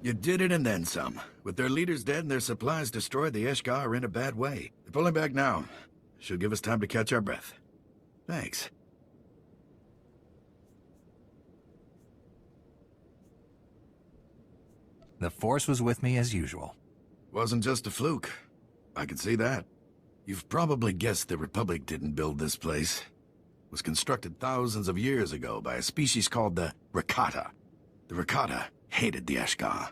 You did it and then some. With their leaders dead and their supplies destroyed, the Esh-kha are in a bad way. They're pulling back now. Should give us time to catch our breath. Thanks. The Force was with me as usual. Wasn't just a fluke. I can see that. You've probably guessed the Republic didn't build this place. It was constructed thousands of years ago by a species called the Rakata. The Rakata hated the Esh-kha.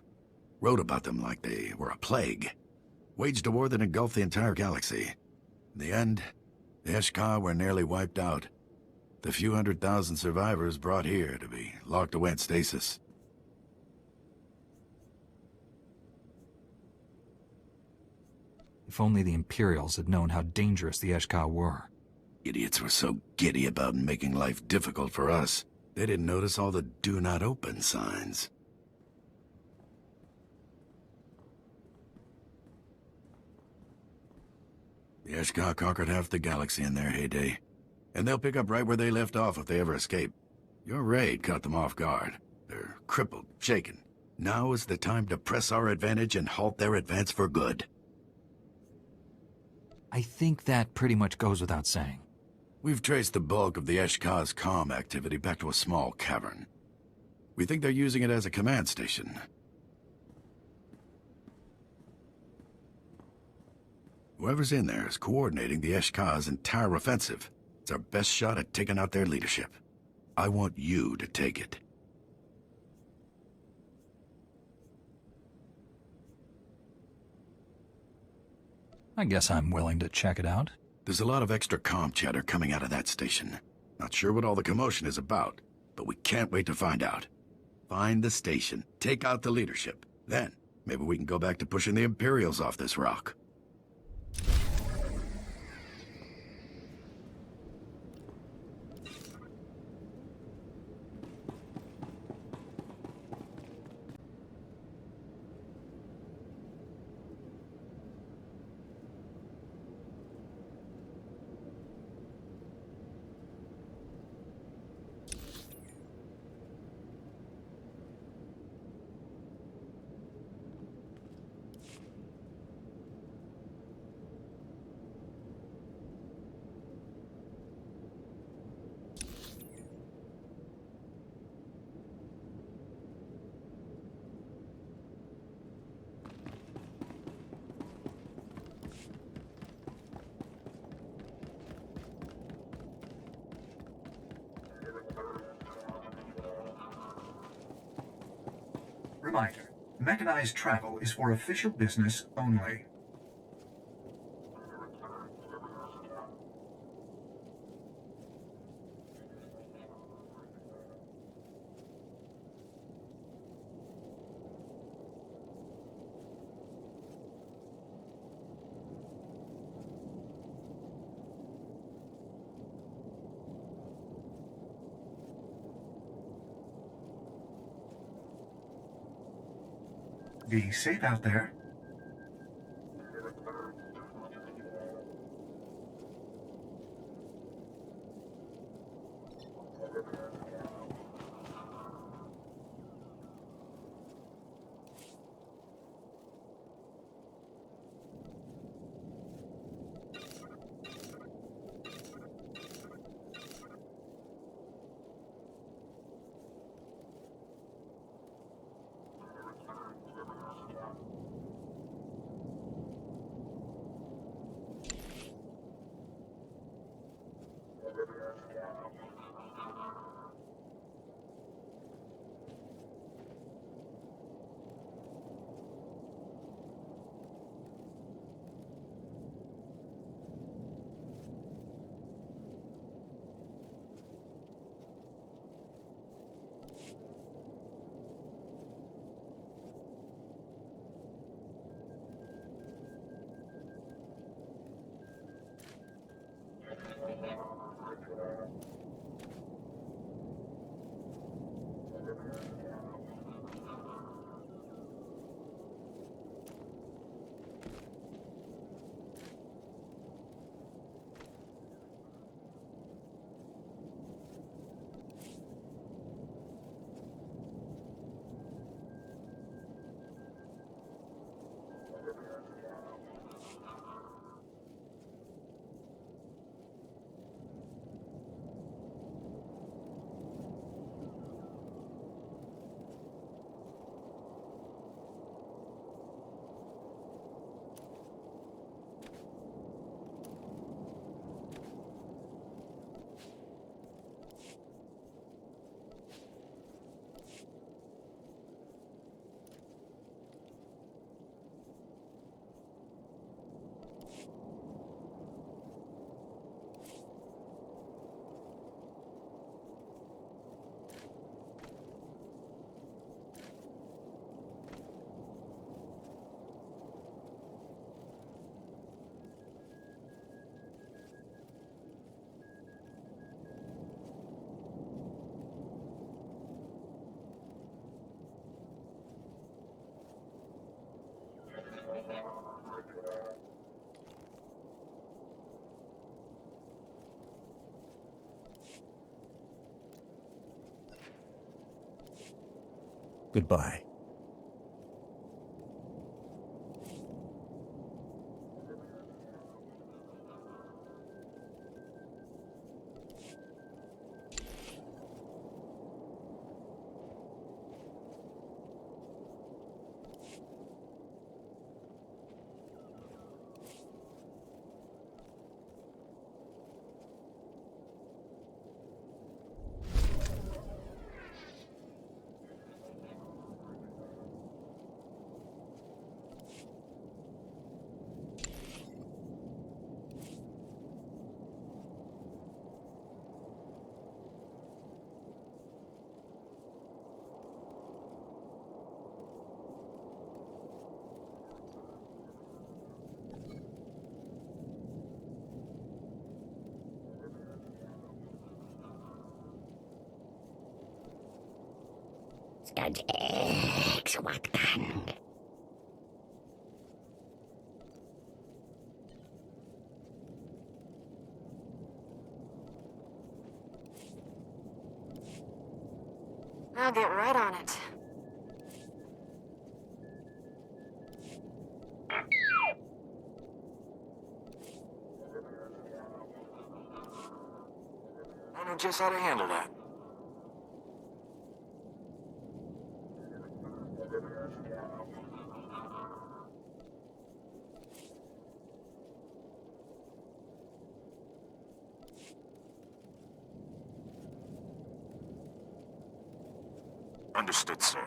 Wrote about them like they were a plague. Waged a war that engulfed the entire galaxy. In the end, the Esh-kha were nearly wiped out. The few 100,000 survivors brought here to be locked away in stasis. If only the Imperials had known how dangerous the Esh-kha were. Idiots were so giddy about making life difficult for us. They didn't notice all the "Do Not Open" signs. The Esh-kha conquered half the galaxy in their heyday, and they'll pick up right where they left off if they ever escape. Your raid caught them off guard. They're crippled, shaken. Now is the time to press our advantage and halt their advance for good. I think that pretty much goes without saying. We've traced the bulk of the Esh-kha's comm activity back to a small cavern. We think they're using it as a command station. Whoever's in there is coordinating the Esh-kha's entire offensive. It's our best shot at taking out their leadership. I want you to take it. I guess I'm willing to check it out. There's a lot of extra comm chatter coming out of that station. Not sure what all the commotion is about, but we can't wait to find out. Find the station, take out the leadership. Then, maybe we can go back to pushing the Imperials off this rock. Reminder, mechanized travel is for official business only. Be safe out there. Goodbye. Scourge X, what dann? I'll get right on it. I know just how to handle that. Understood, sir.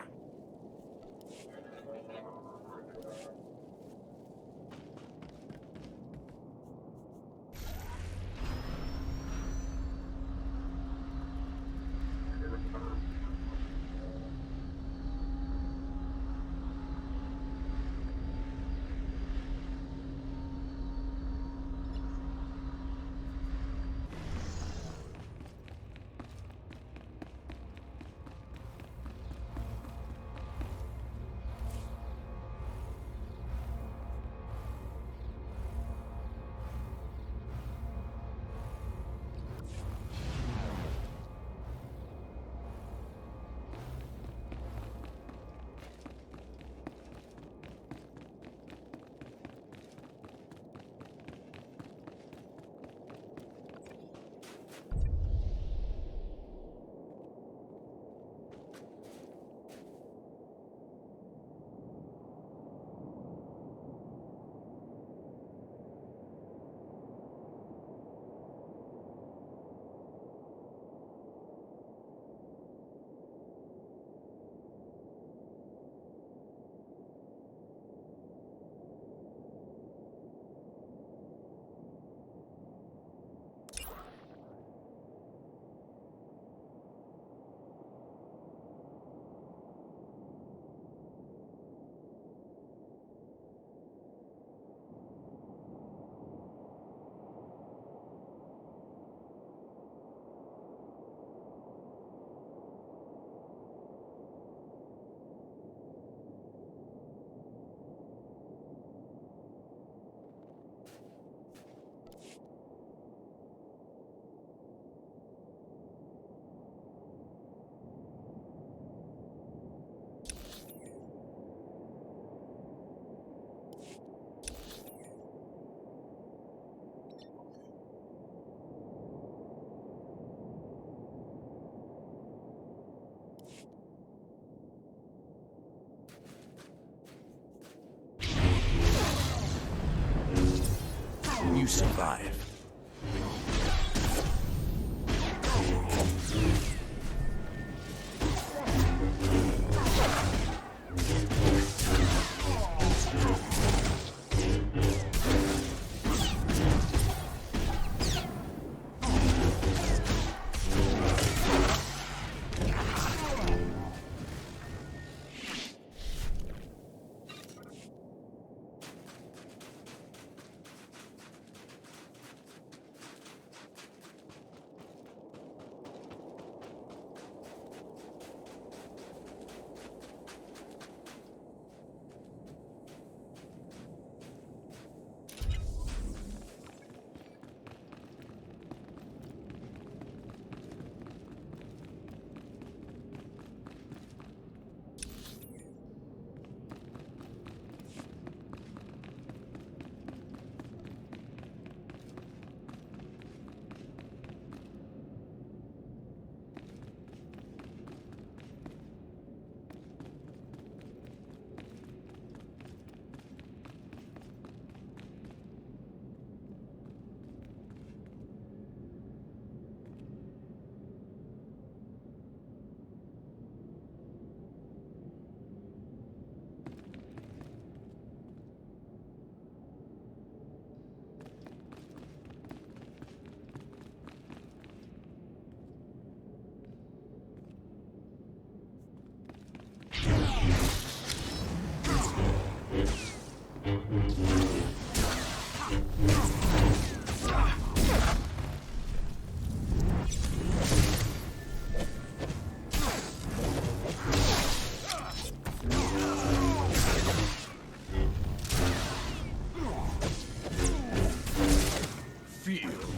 You survive.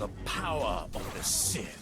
the power of the Sith.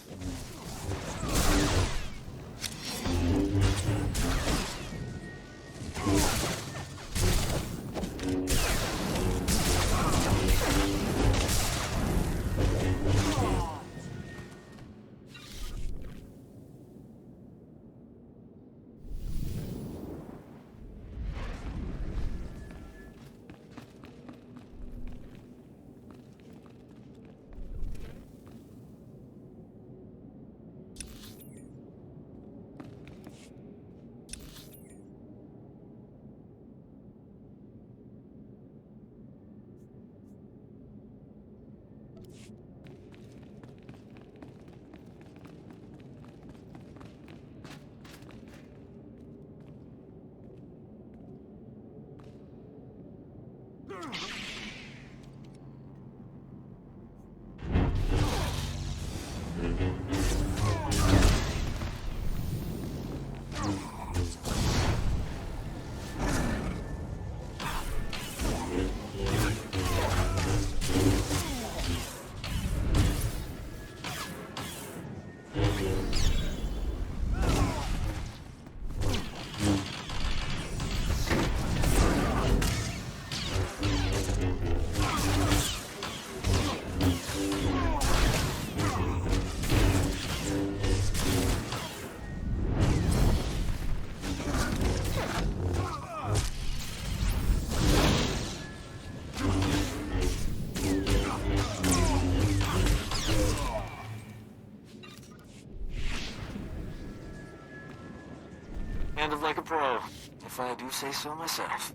Handled like a pro, if I do say so myself.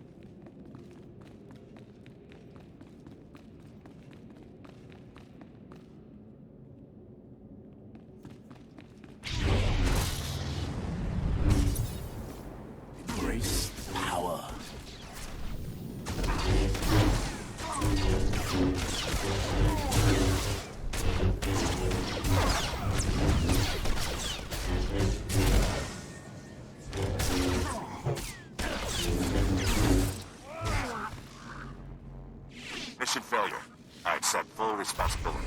Embrace power. Mission failure. I accept full responsibility.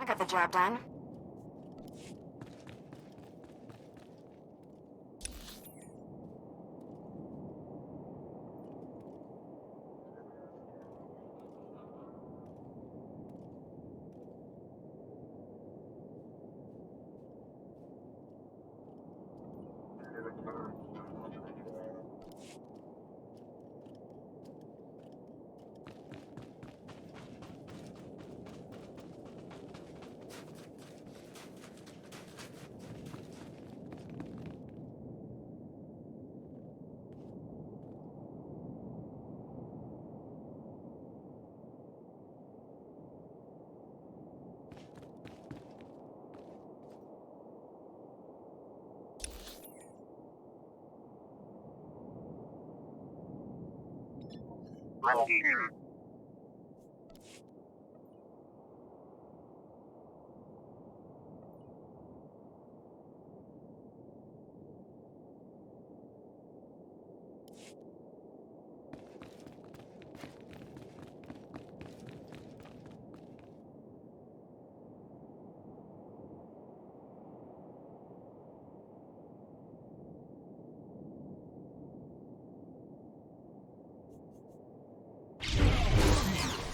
I got the job done.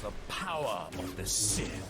The power of the Sith.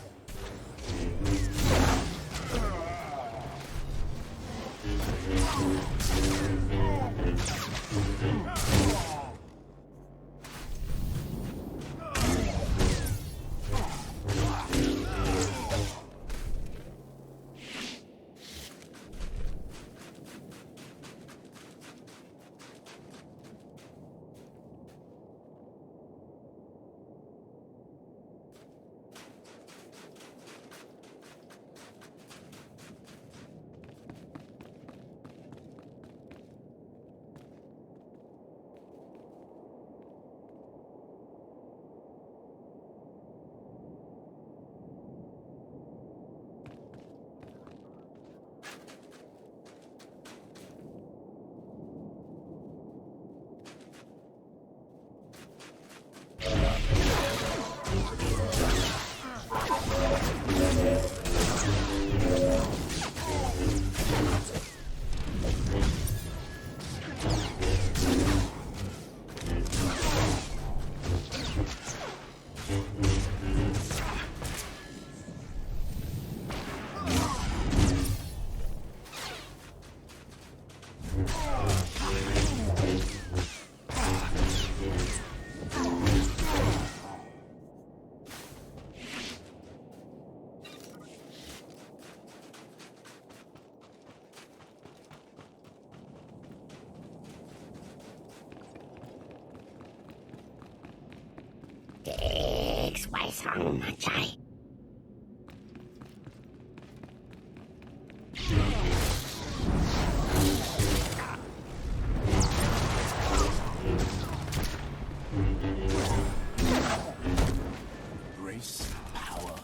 Song Machai. Grace, power.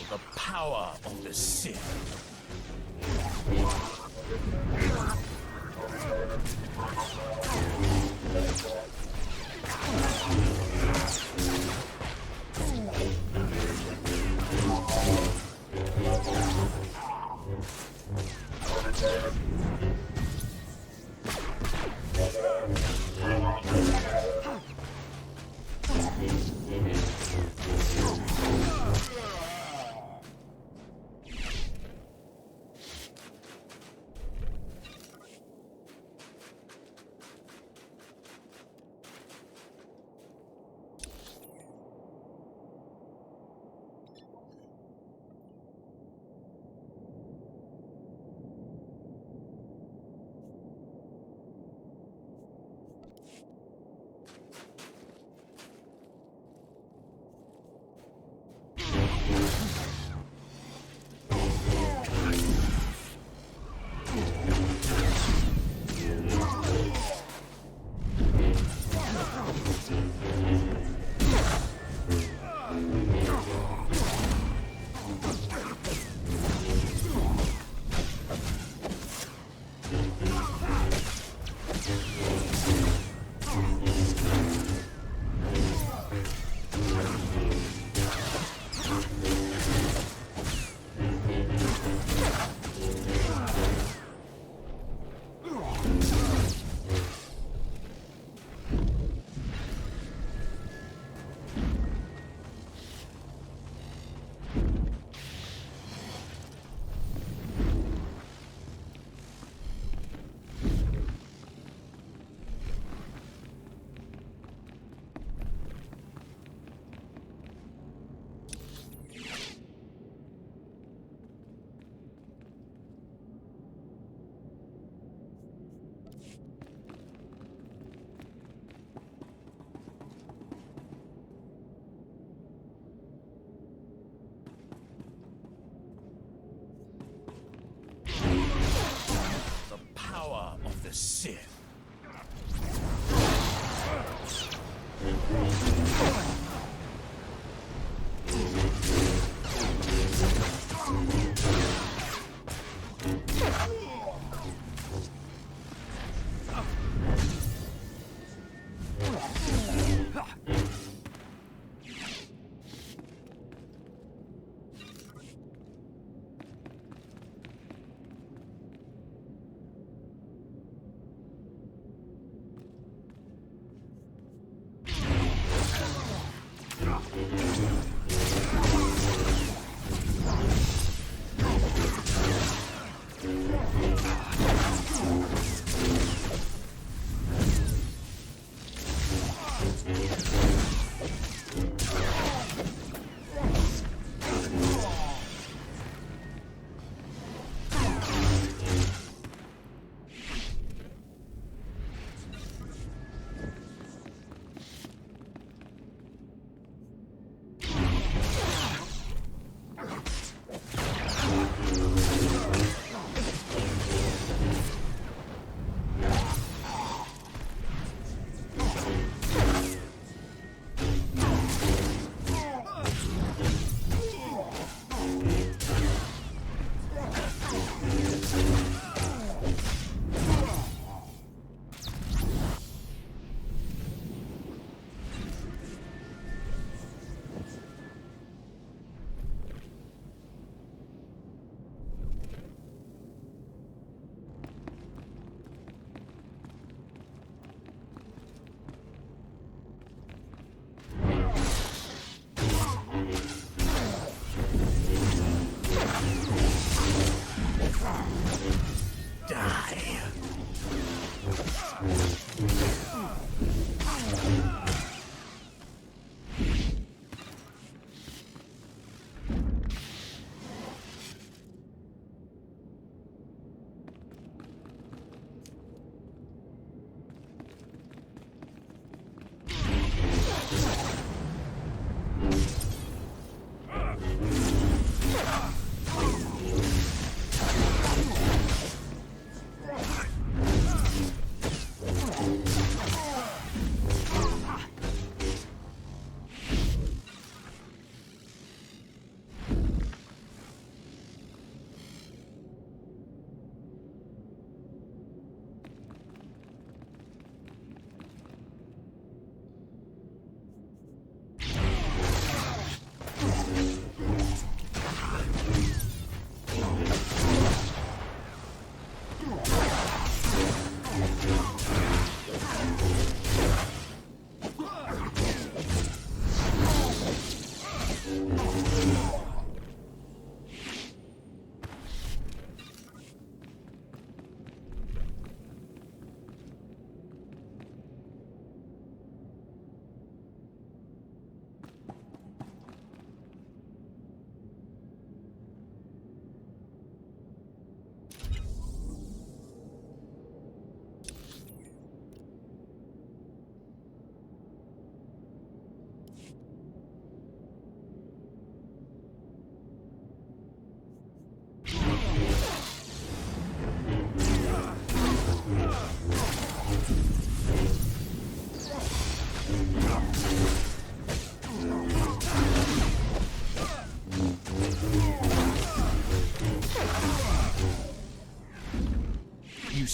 The power of the Sith. The Sith.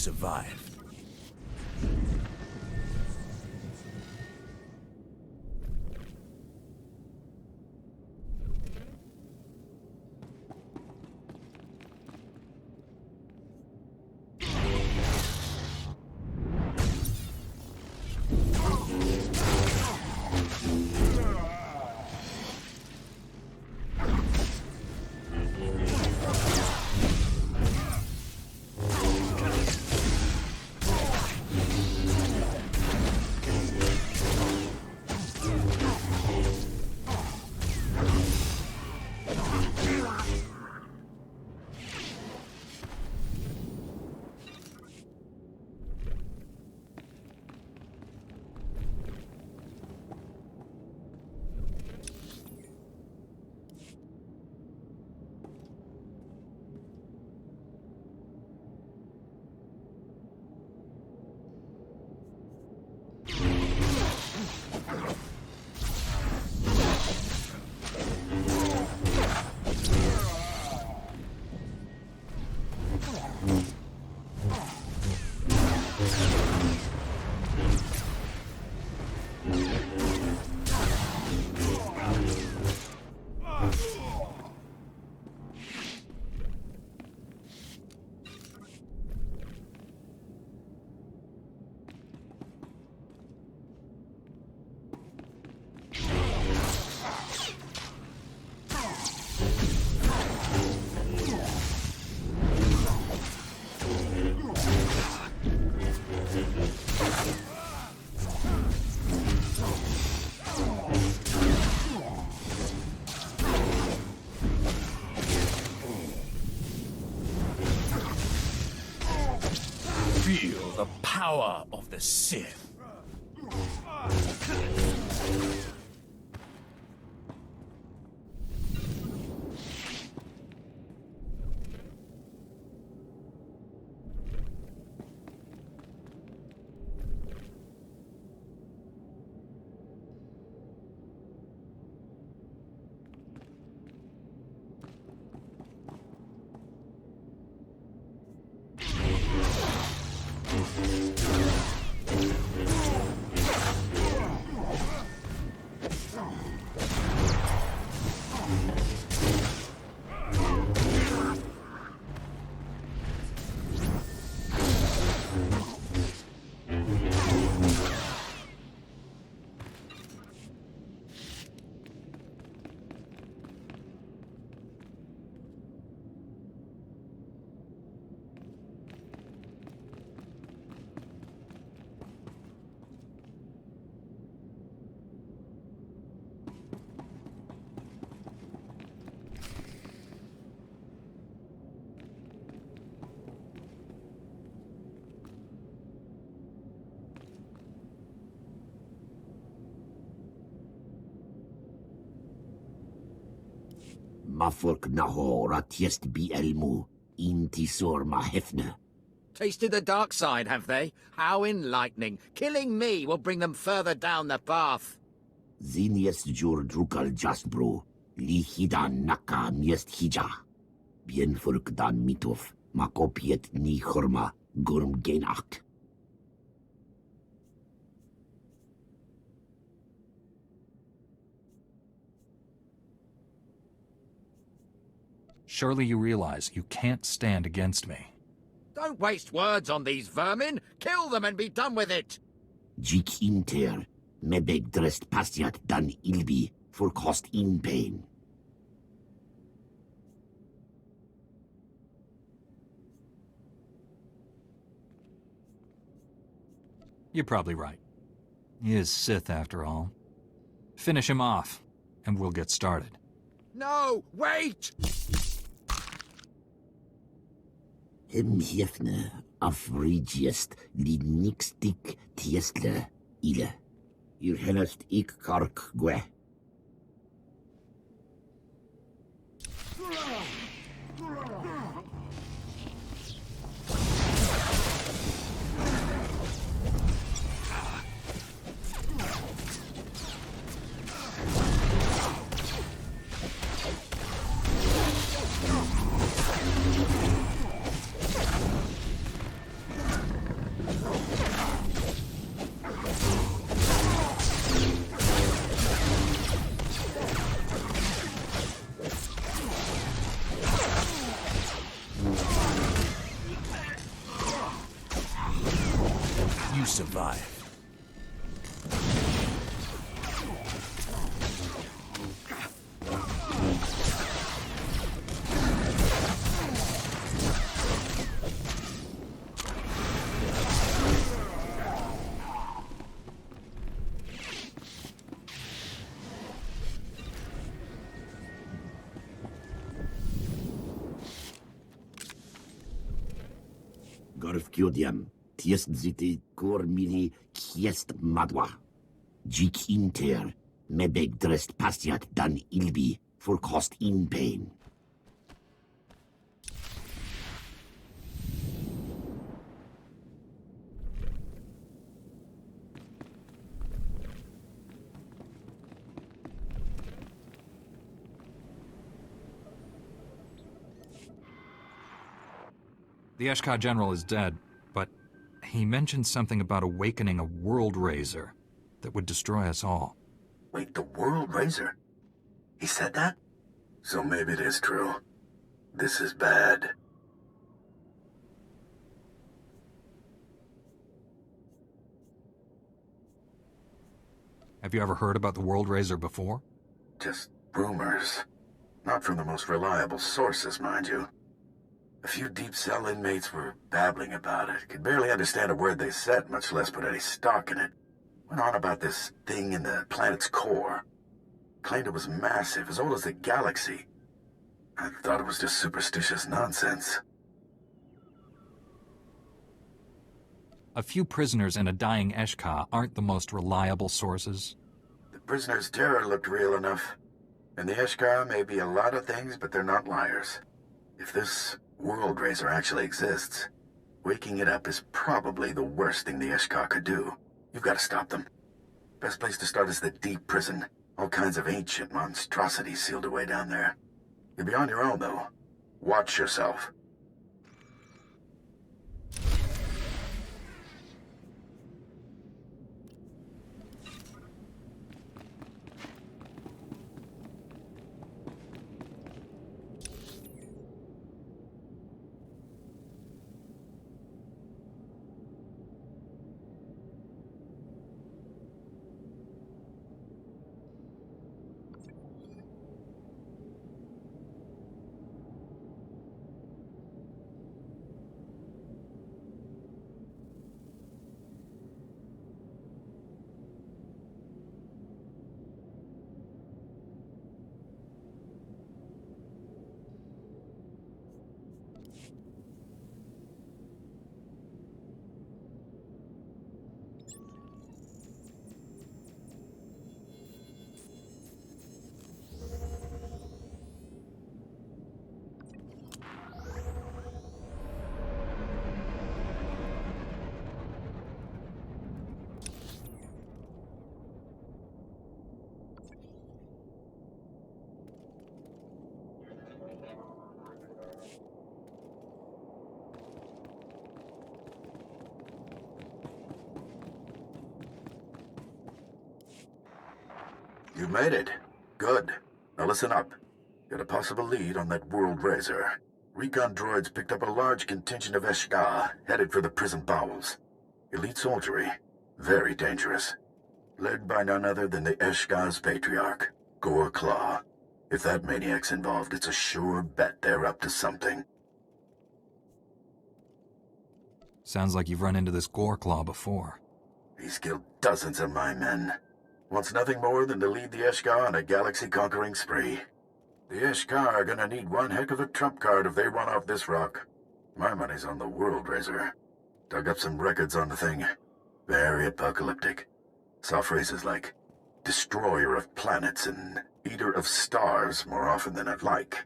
survived. Feel the power of the Sith. Mafurk naho ratiest bi elmu, intisor ma hefne. Tasted the dark side, have they? How enlightening. Killing me will bring them further down the path. Ziniest jur drukal jasbro, li hidan naka miest hija. Bien furk dan mitov, makopiet ni chorma, gurm genacht. Surely you realize you can't stand against me. Don't waste words on these vermin. Kill them and be done with it. Jik inter, mebeg drest pastiat dan ilbi, for cost in pain. You're probably right. He is Sith after all. Finish him off, and we'll get started. No, wait! Hefne afrigiest li nixtik tiestle ile. Ir hennest ik kark gwe. survive. Gorwkiodiam, tiest zity kormili kiest madwa. Jik inter, mebeg drest pastiak dan ilbi, for cost in pain. The Esh-kha general is dead, but he mentioned something about awakening a World Razer that would destroy us all. Wait, the World Razer? He said that? So maybe it is true. This is bad. Have you ever heard about the World Razer before? Just rumors. Not from the most reliable sources, mind you. A few deep cell inmates were babbling about it. Could barely understand a word they said, much less put any stock in it. Went on about this thing in the planet's core. Claimed it was massive, as old as the galaxy. I thought it was just superstitious nonsense. A few prisoners and a dying Esh-kha aren't the most reliable sources. The prisoner's terror looked real enough. And the Esh-kha may be a lot of things, but they're not liars. If this World Razer actually exists, waking it up is probably the worst thing the Esh-kha could do. You've got to stop them. Best place to start is the deep prison. All kinds of ancient monstrosities sealed away down there. You'll be on your own, though. Watch yourself. You made it. Good. Now listen up. Got a possible lead on that World Razer. Recon droids picked up a large contingent of Esh-kha, headed for the prison bowels. Elite soldiery. Very dangerous. Led by none other than the Esh-kha's patriarch, Gore Claw. If that maniac's involved, it's a sure bet they're up to something. Sounds like you've run into this Gore Claw before. He's killed dozens of my men. Wants nothing more than to lead the Esh-kha on a galaxy-conquering spree. The Esh-kha are gonna need one heck of a trump card if they run off this rock. My money's on the World Razer. Dug up some records on the thing. Very apocalyptic. Saw phrases like, destroyer of planets and eater of stars more often than I'd like.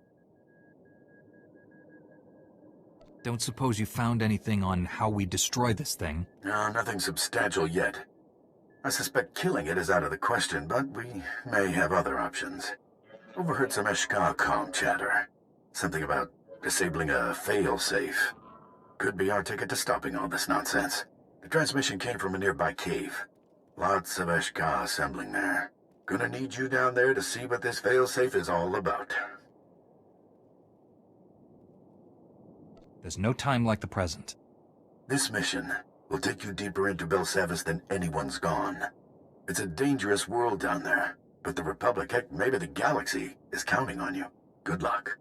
Don't suppose you found anything on how we destroy this thing? No, nothing substantial yet. I suspect killing it is out of the question, but we may have other options. Overheard some Esh-kha comm chatter. Something about disabling a Failsafe. Could be our ticket to stopping all this nonsense. The transmission came from a nearby cave. Lots of Esh-kha assembling there. Gonna need you down there to see what this Failsafe is all about. There's no time like the present. This mission, We'll take you deeper into Belsavis than anyone's gone. It's a dangerous world down there, but the Republic, heck, maybe the galaxy, is counting on you. Good luck.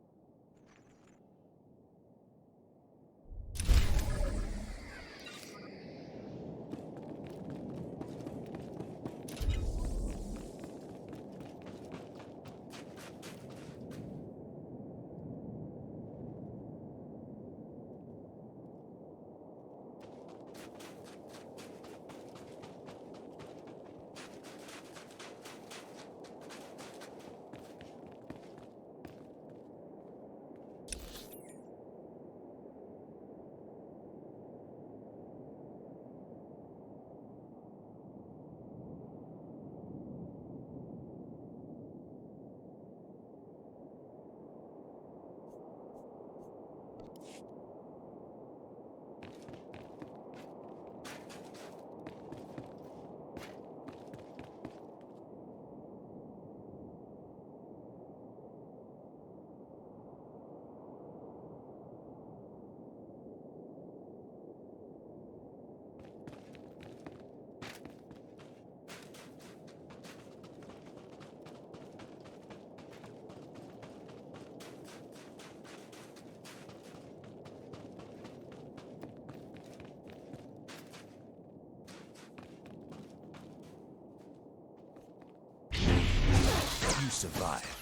You survive.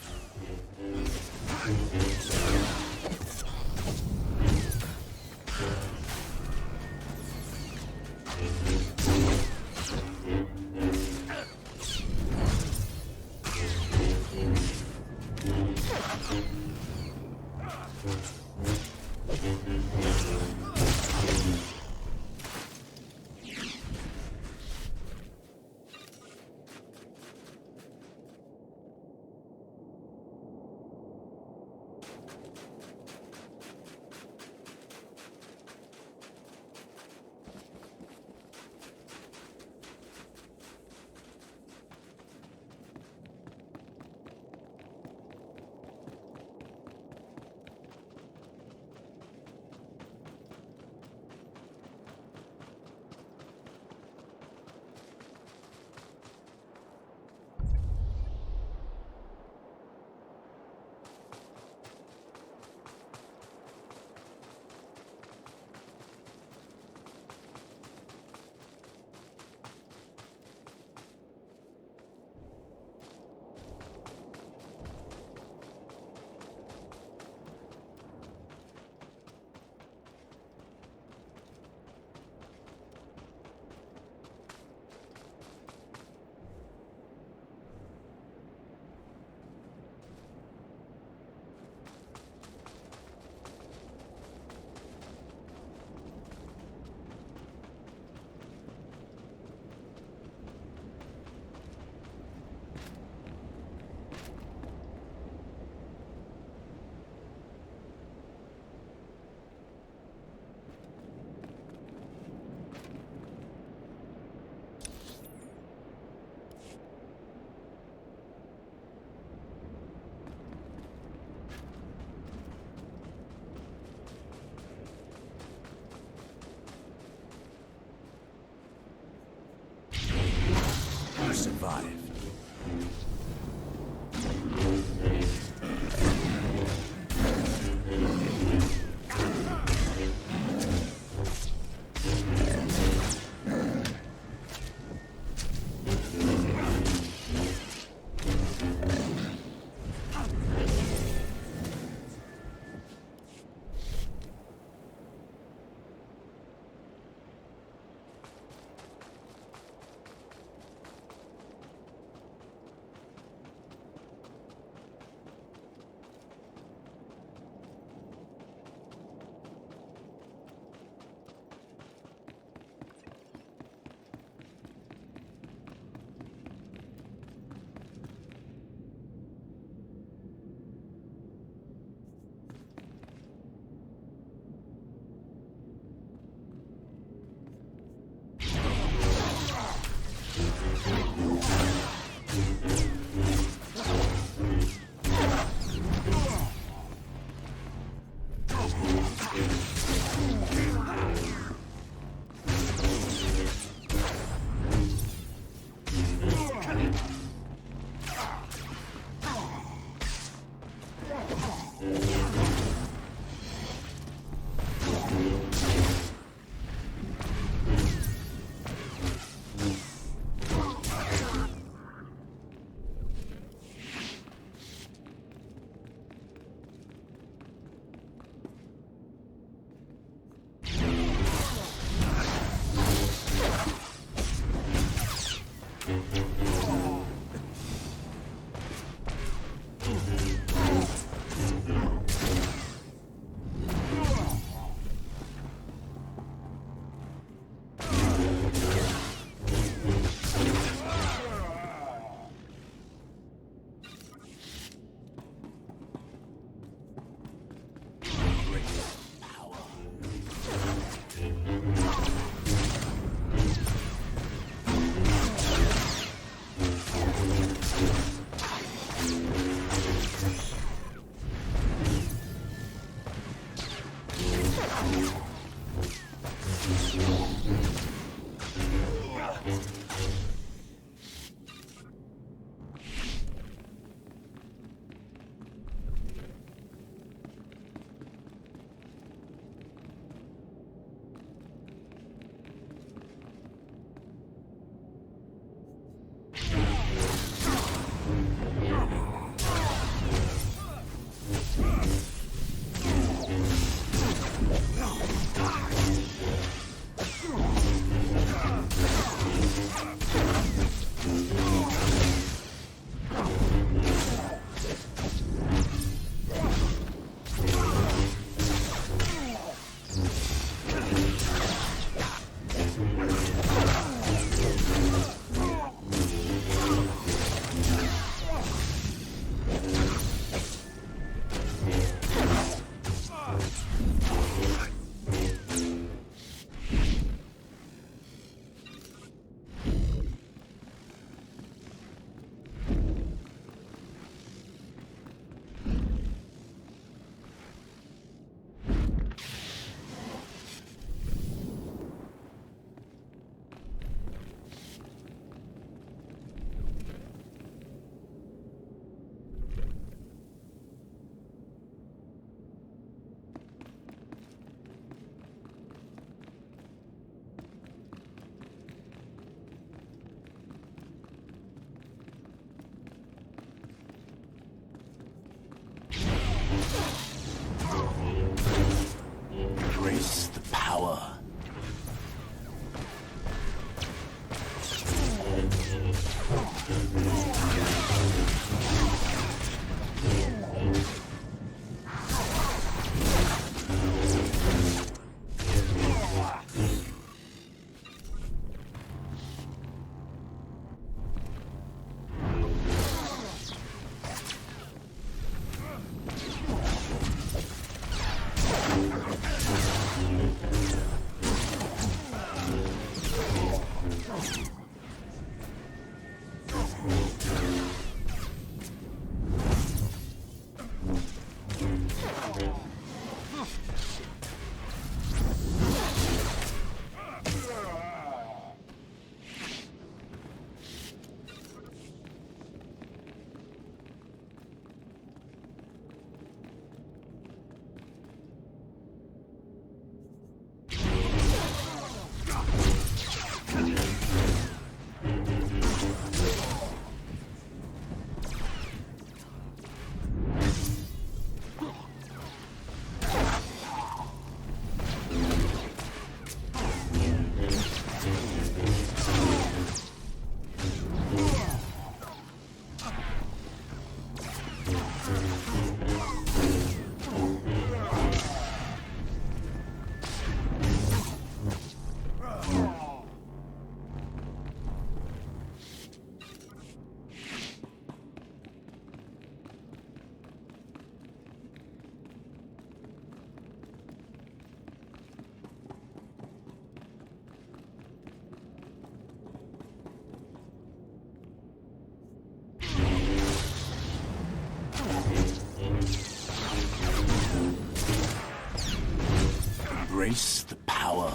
embrace the power.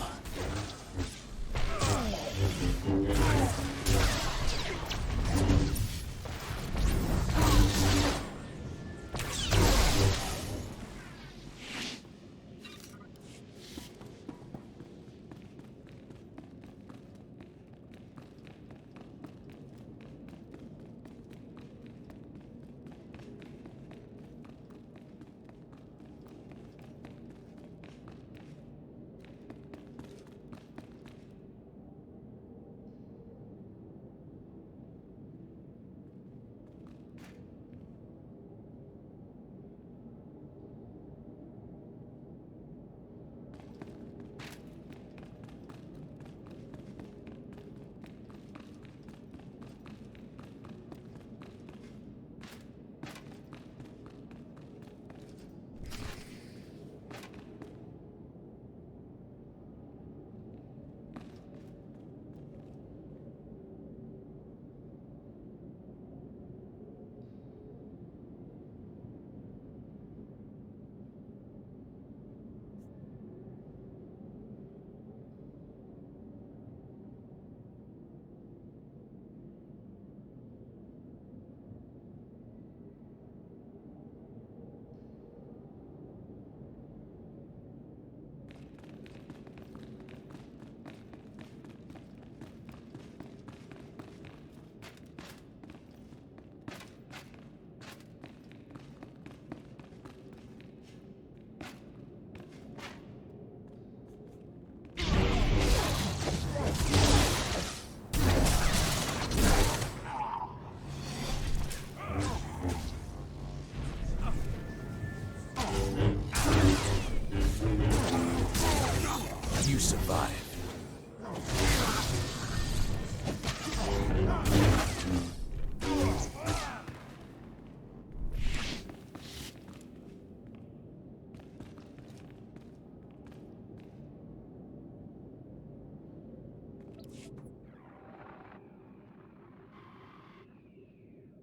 You survived.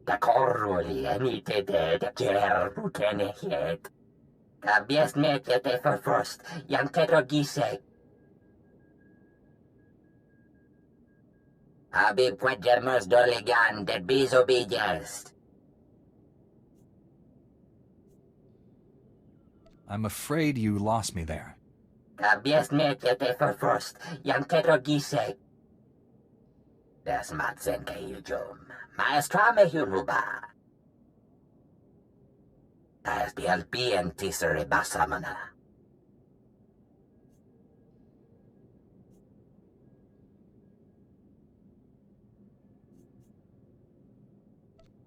Da korruli enite de ger butene het. Da biest meke te verfrost, jan teto gise. Abi puedgermos doligan de bisobediest. I'm afraid you lost me there. Da biest meke te verfrost, jan teto gise. Das matzenke jujum. Maestrame huruba. Das bielpi en tisere basamana.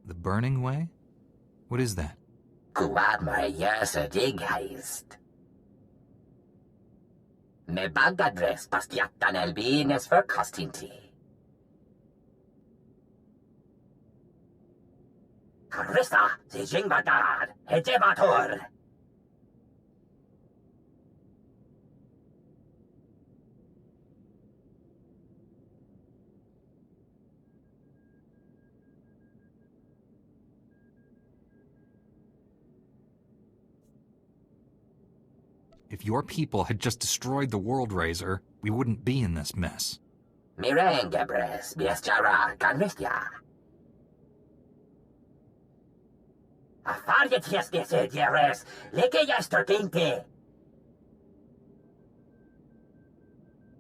The Burning Way? What is that? Kuad mar jöse digheist. Me bagadres bastiatan elbines för kastinti. Karista, si jingbatad, hejebator. If your people had just destroyed the World Razer, we wouldn't be in this mess. Mirengebres, biestjara, ganristia. Afariet hiestese dieres, leke yestertinte.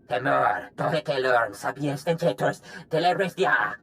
Temor, tohete lurm, sabiestentetus, telerestia.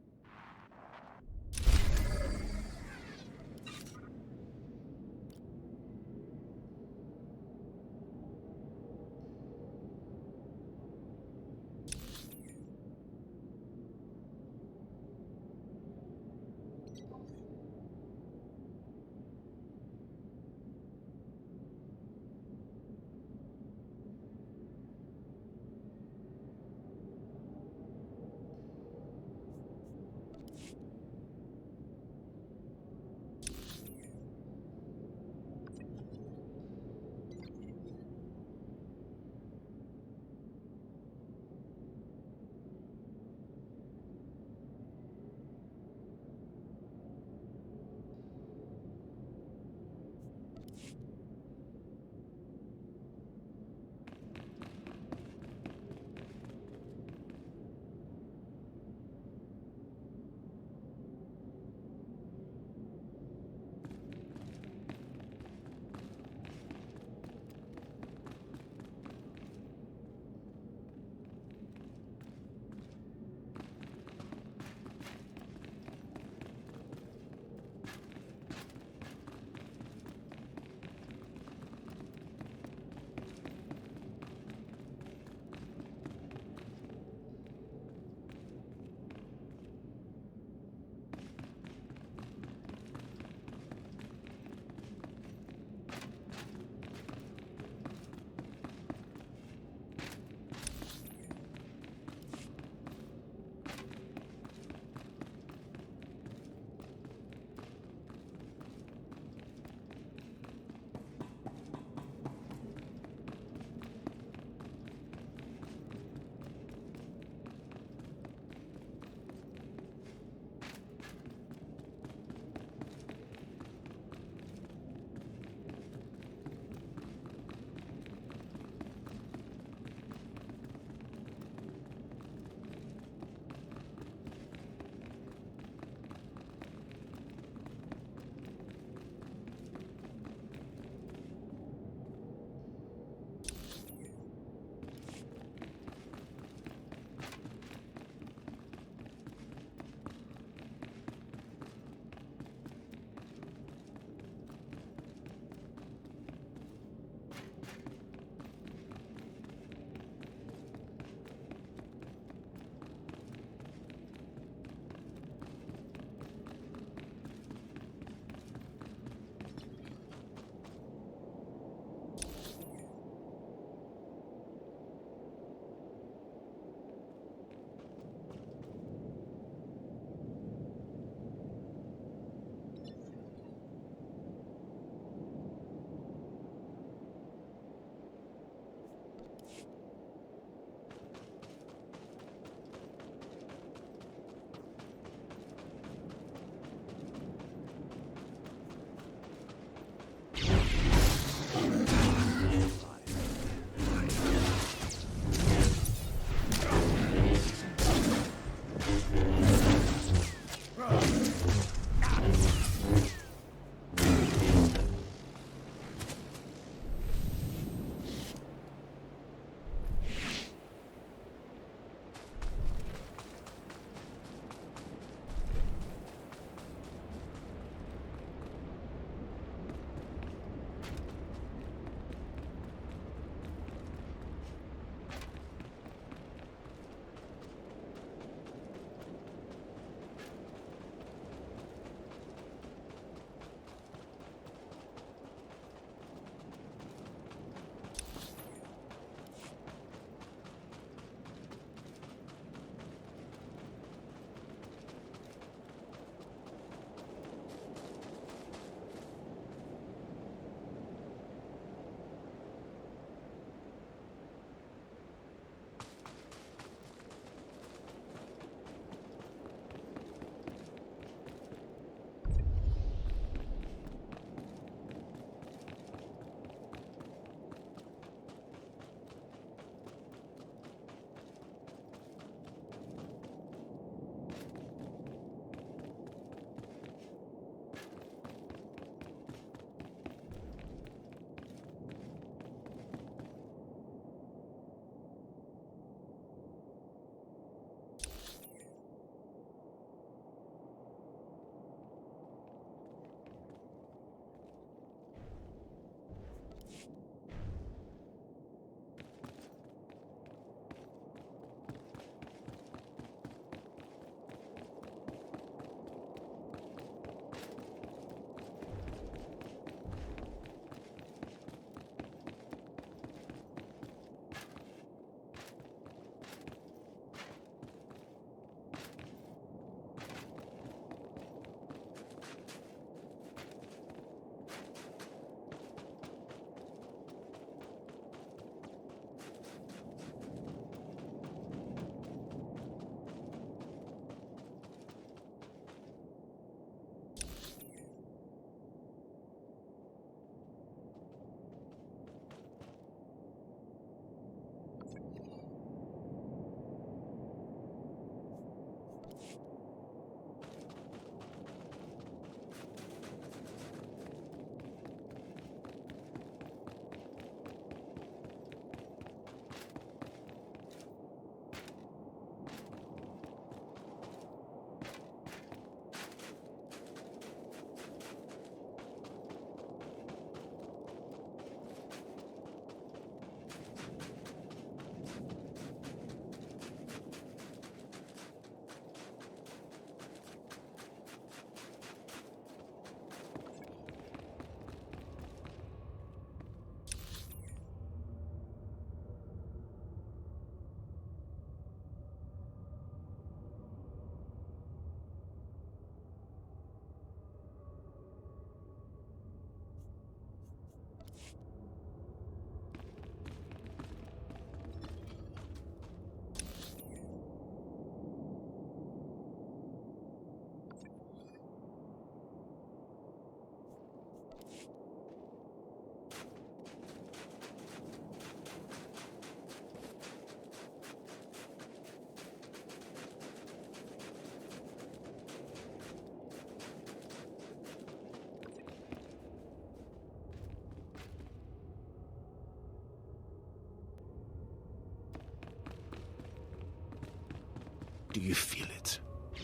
Do you feel it?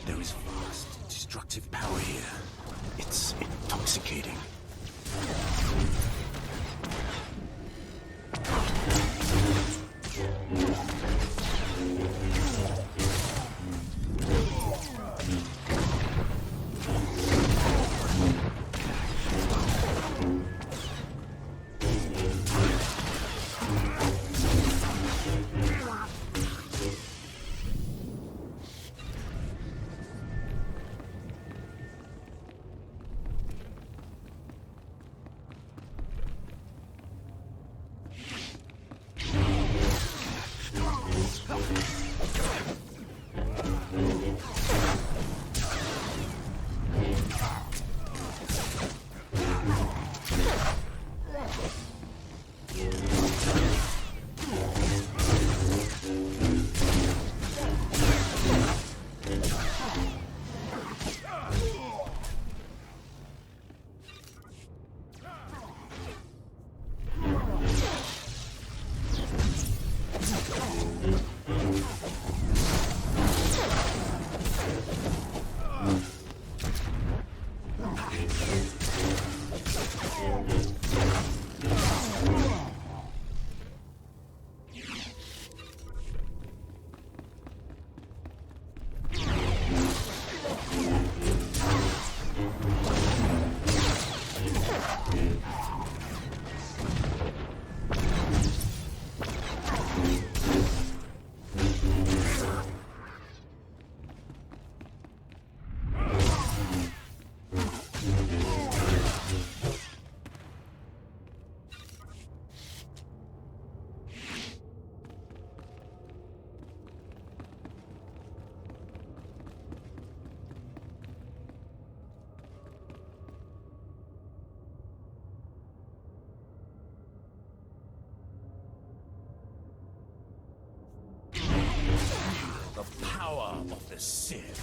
There is vast, destructive power here. It's intoxicating. The power of the Sith.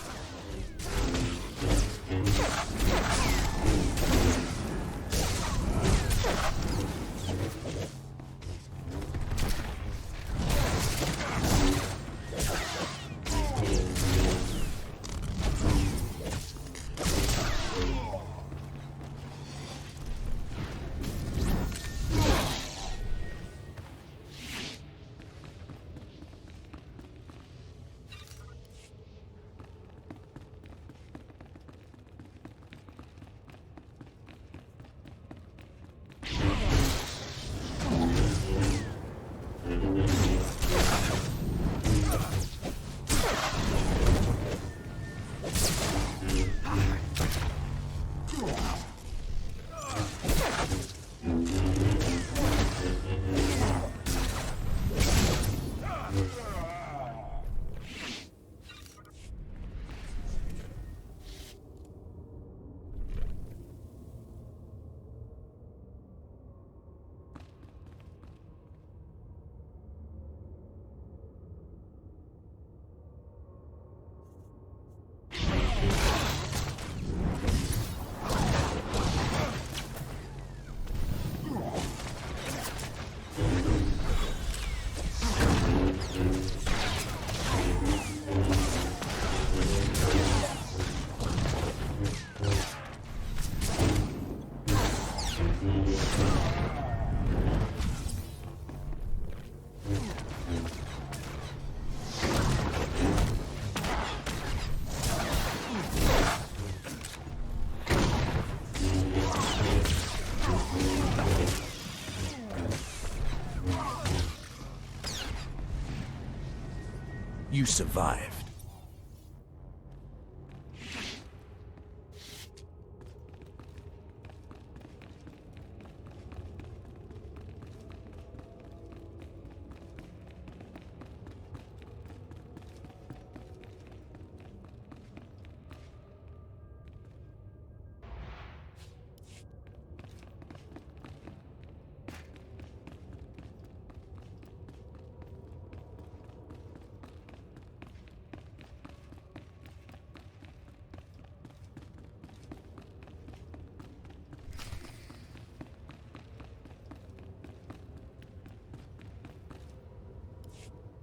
You survived.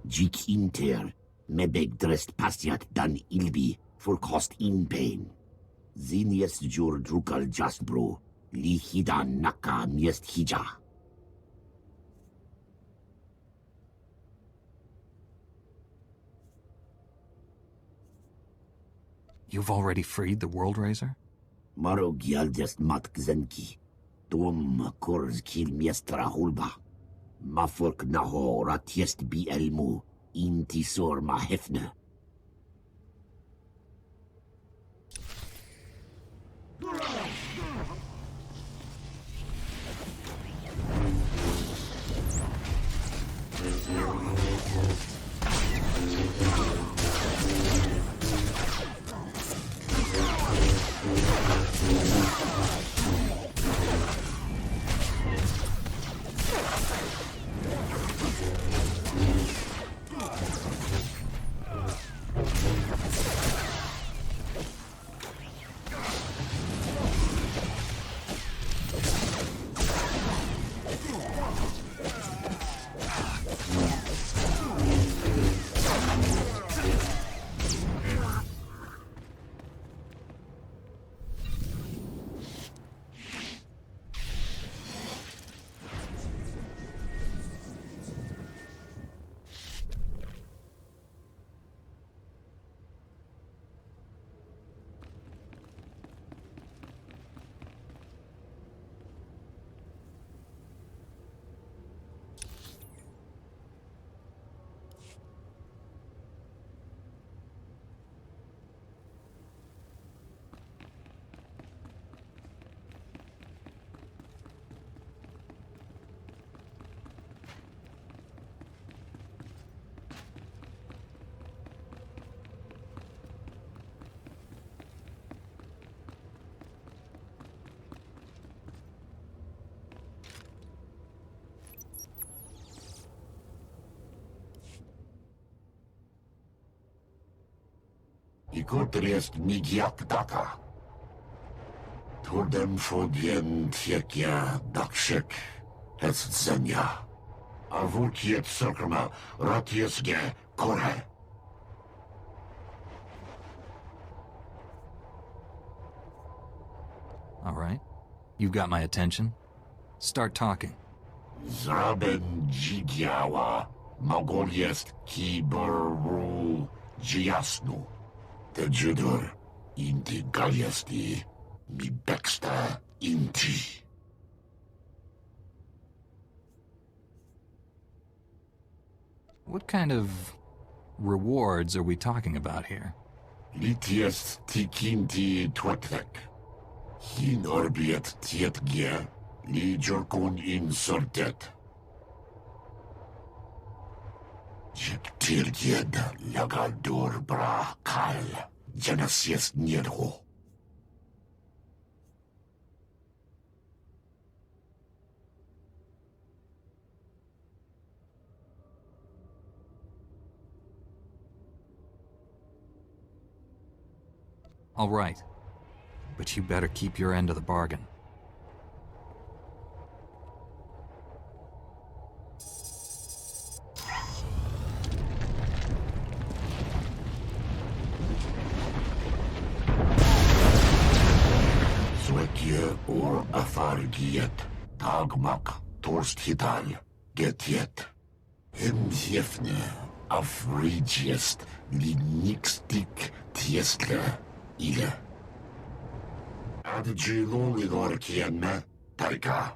Jik Inter, Mebeg drest pasiat dan ilbi for cost in pain. Ziniest jur drukal jasbro, li hida naka miest hija. You've already freed the World Razer? Maro gialdest mat gzenki. Tom kors kil miestra hulba. Mafork naho ratiest bi elmu, intisor ma hefne. Ikotriest migiak data. Tordem fodien tiekia dakshek es zenya. Avulkiet circuma ratiesge kore. All right. You've got my attention. Start talking. Zraben jigiawa. Magoliest kiberu jiasnu. The judur inti galiasti mi bexta inti. What kind of rewards are we talking about here? Litiest tikinti twetek. Hin orbiet tietgia, li jorkun insortet. Jektirgied lagaldur bra kal, janasies nierho. All right. But you better keep your end of the bargain. Swekje or afargiet, tagmak, torsthital, getiet. Hemjefne, afrigiest, linixtik, tiestle, ile. Adjilon igor kienne, taika.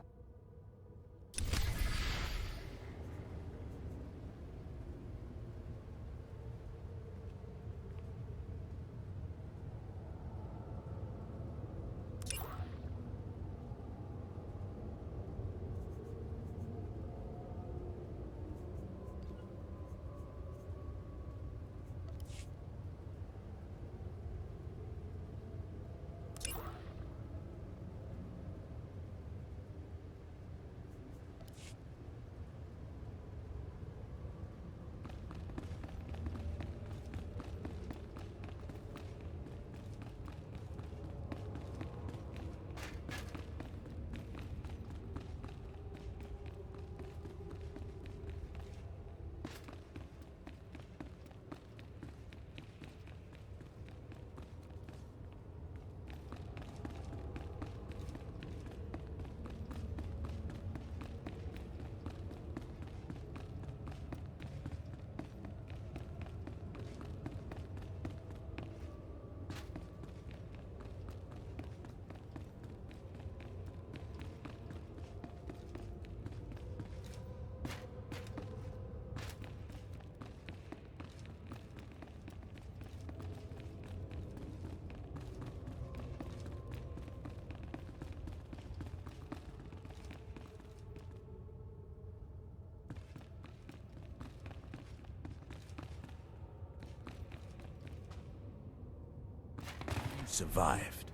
survived.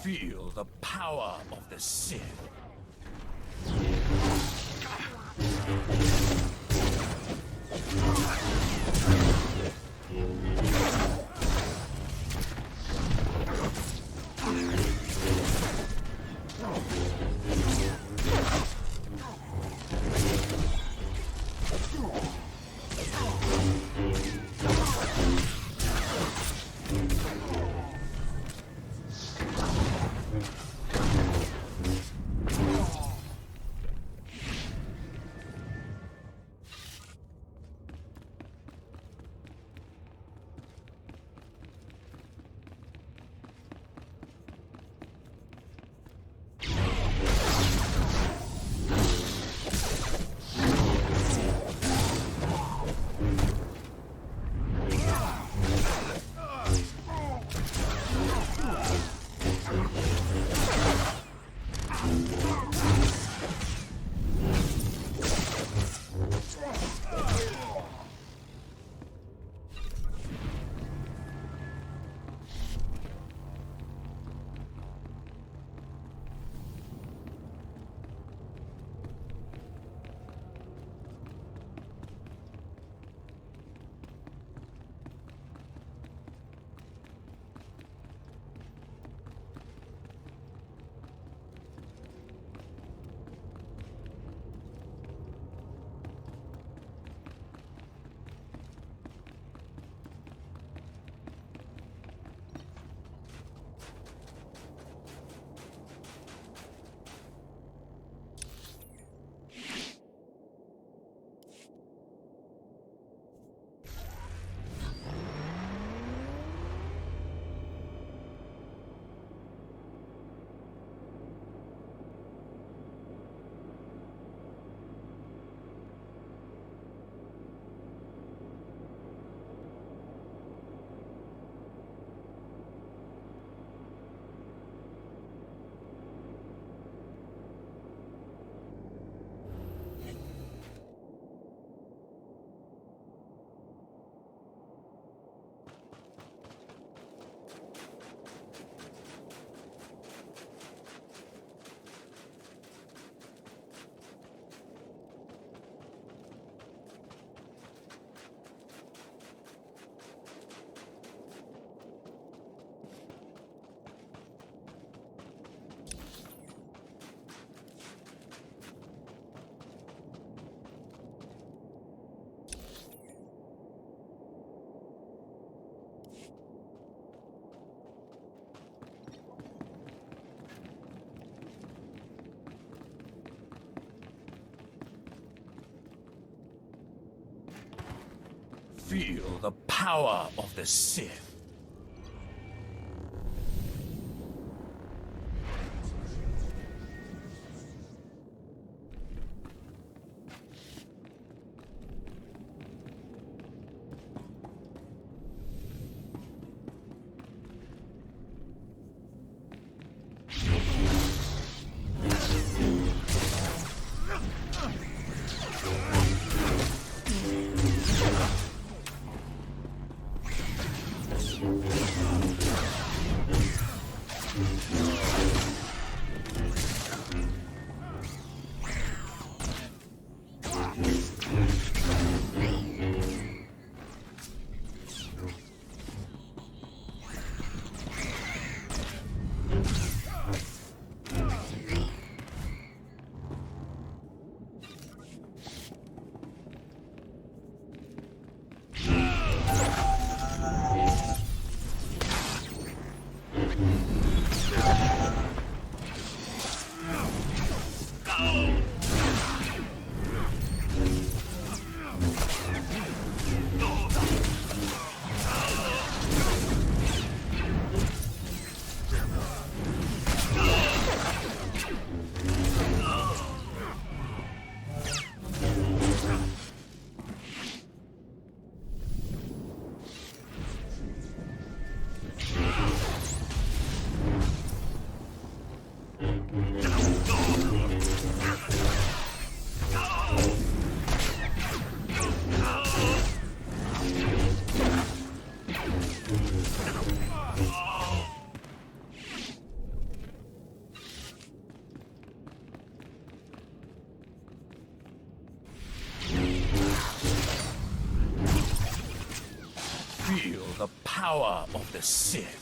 Feel the power of the Sith. Feel the power of the Sith. Feel the power of the Sith.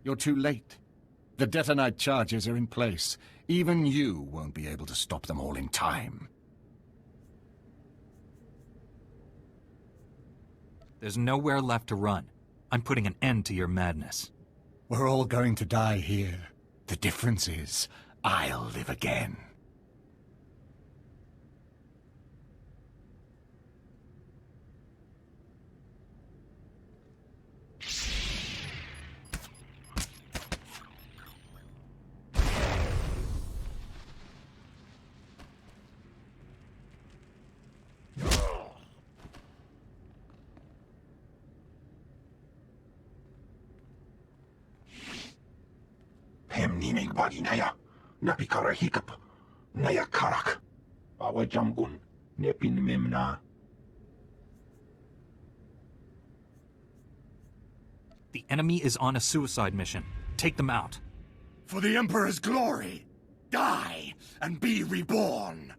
You're too late. The detonite charges are in place. Even you won't be able to stop them all in time. There's nowhere left to run. I'm putting an end to your madness. We're all going to die here. The difference is, I'll live again. Niming bagi naya, napikara hikap, naya karak, bawa jamgun, nepin memna. The enemy is on a suicide mission. Take them out. For the Emperor's glory, die and be reborn.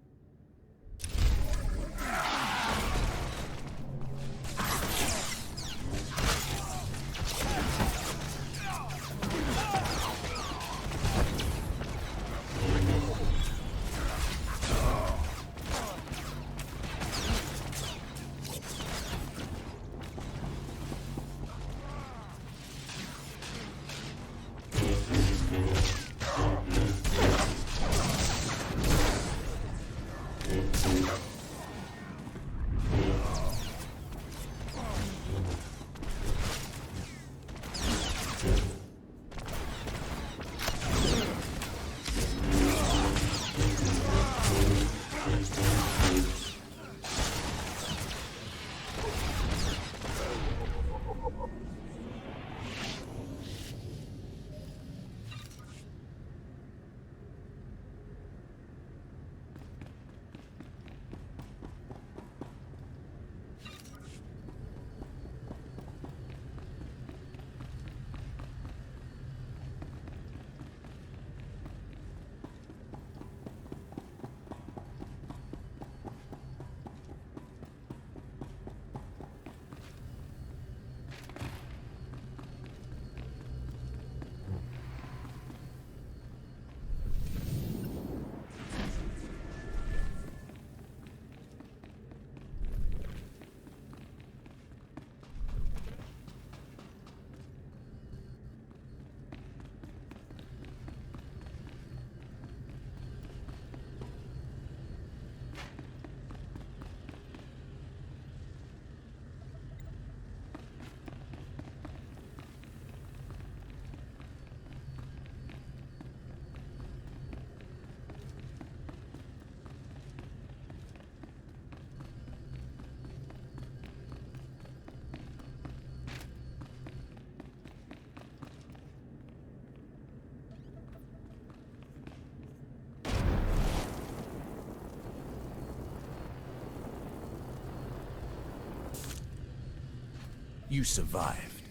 You survived.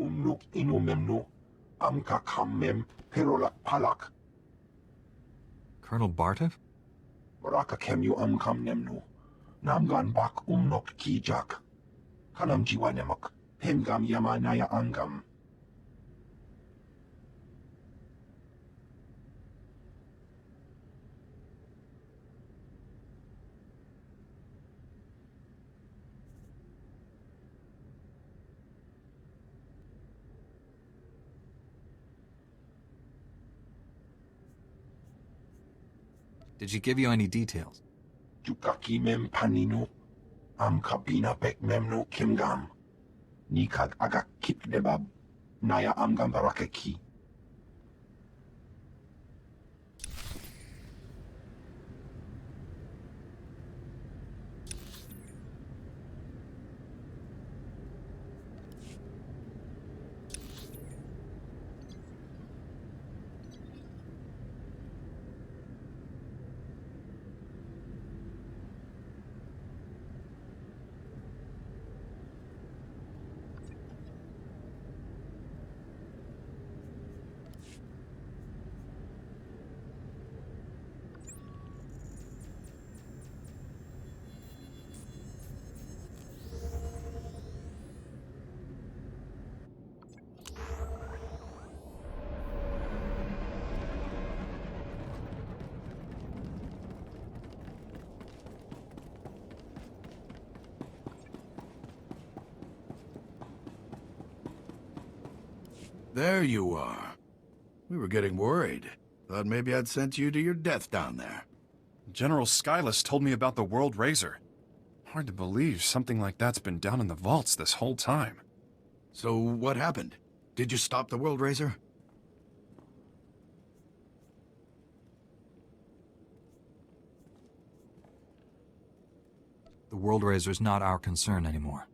Umnuk inumemnu, amka kammem, perolak palak. Colonel Bartaph? Baraka kemyu amkam nemnu, namgan bak umnok kijak. Kanam jiwa nemak, hemgam yamanaya angam. Did she give you any details? Jukaki mem paninu, am kabina pek memnu kimgam. Nikag agak kip debab, naya amgam barakeki. There you are. We were getting worried. Thought maybe I'd sent you to your death down there. General Skylast told me about the World Razer. Hard to believe something like that's been down in the vaults this whole time. So what happened? Did you stop the World Razer? The World Razer's not our concern anymore.